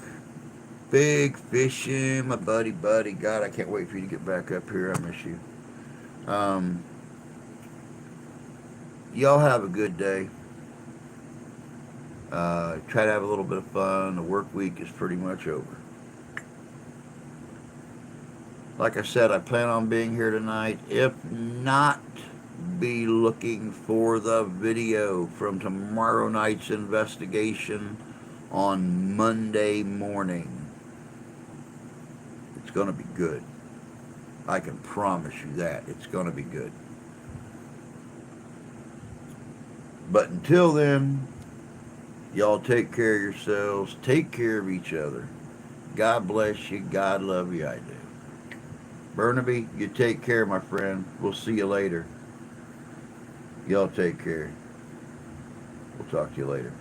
Big fishing, my buddy. God, I can't wait for you to get back up here. I miss you. Y'all have a good day. Try to have a little bit of fun. The work week is pretty much over. Like I said, I plan on being here tonight. If not, be looking for the video from tomorrow night's investigation on Monday morning. It's going to be good. I can promise you that. It's going to be good. But until then, y'all take care of yourselves. Take care of each other. God bless you. God love you. I do. Burnaby, you take care, my friend. We'll see you later. Y'all take care. We'll talk to you later.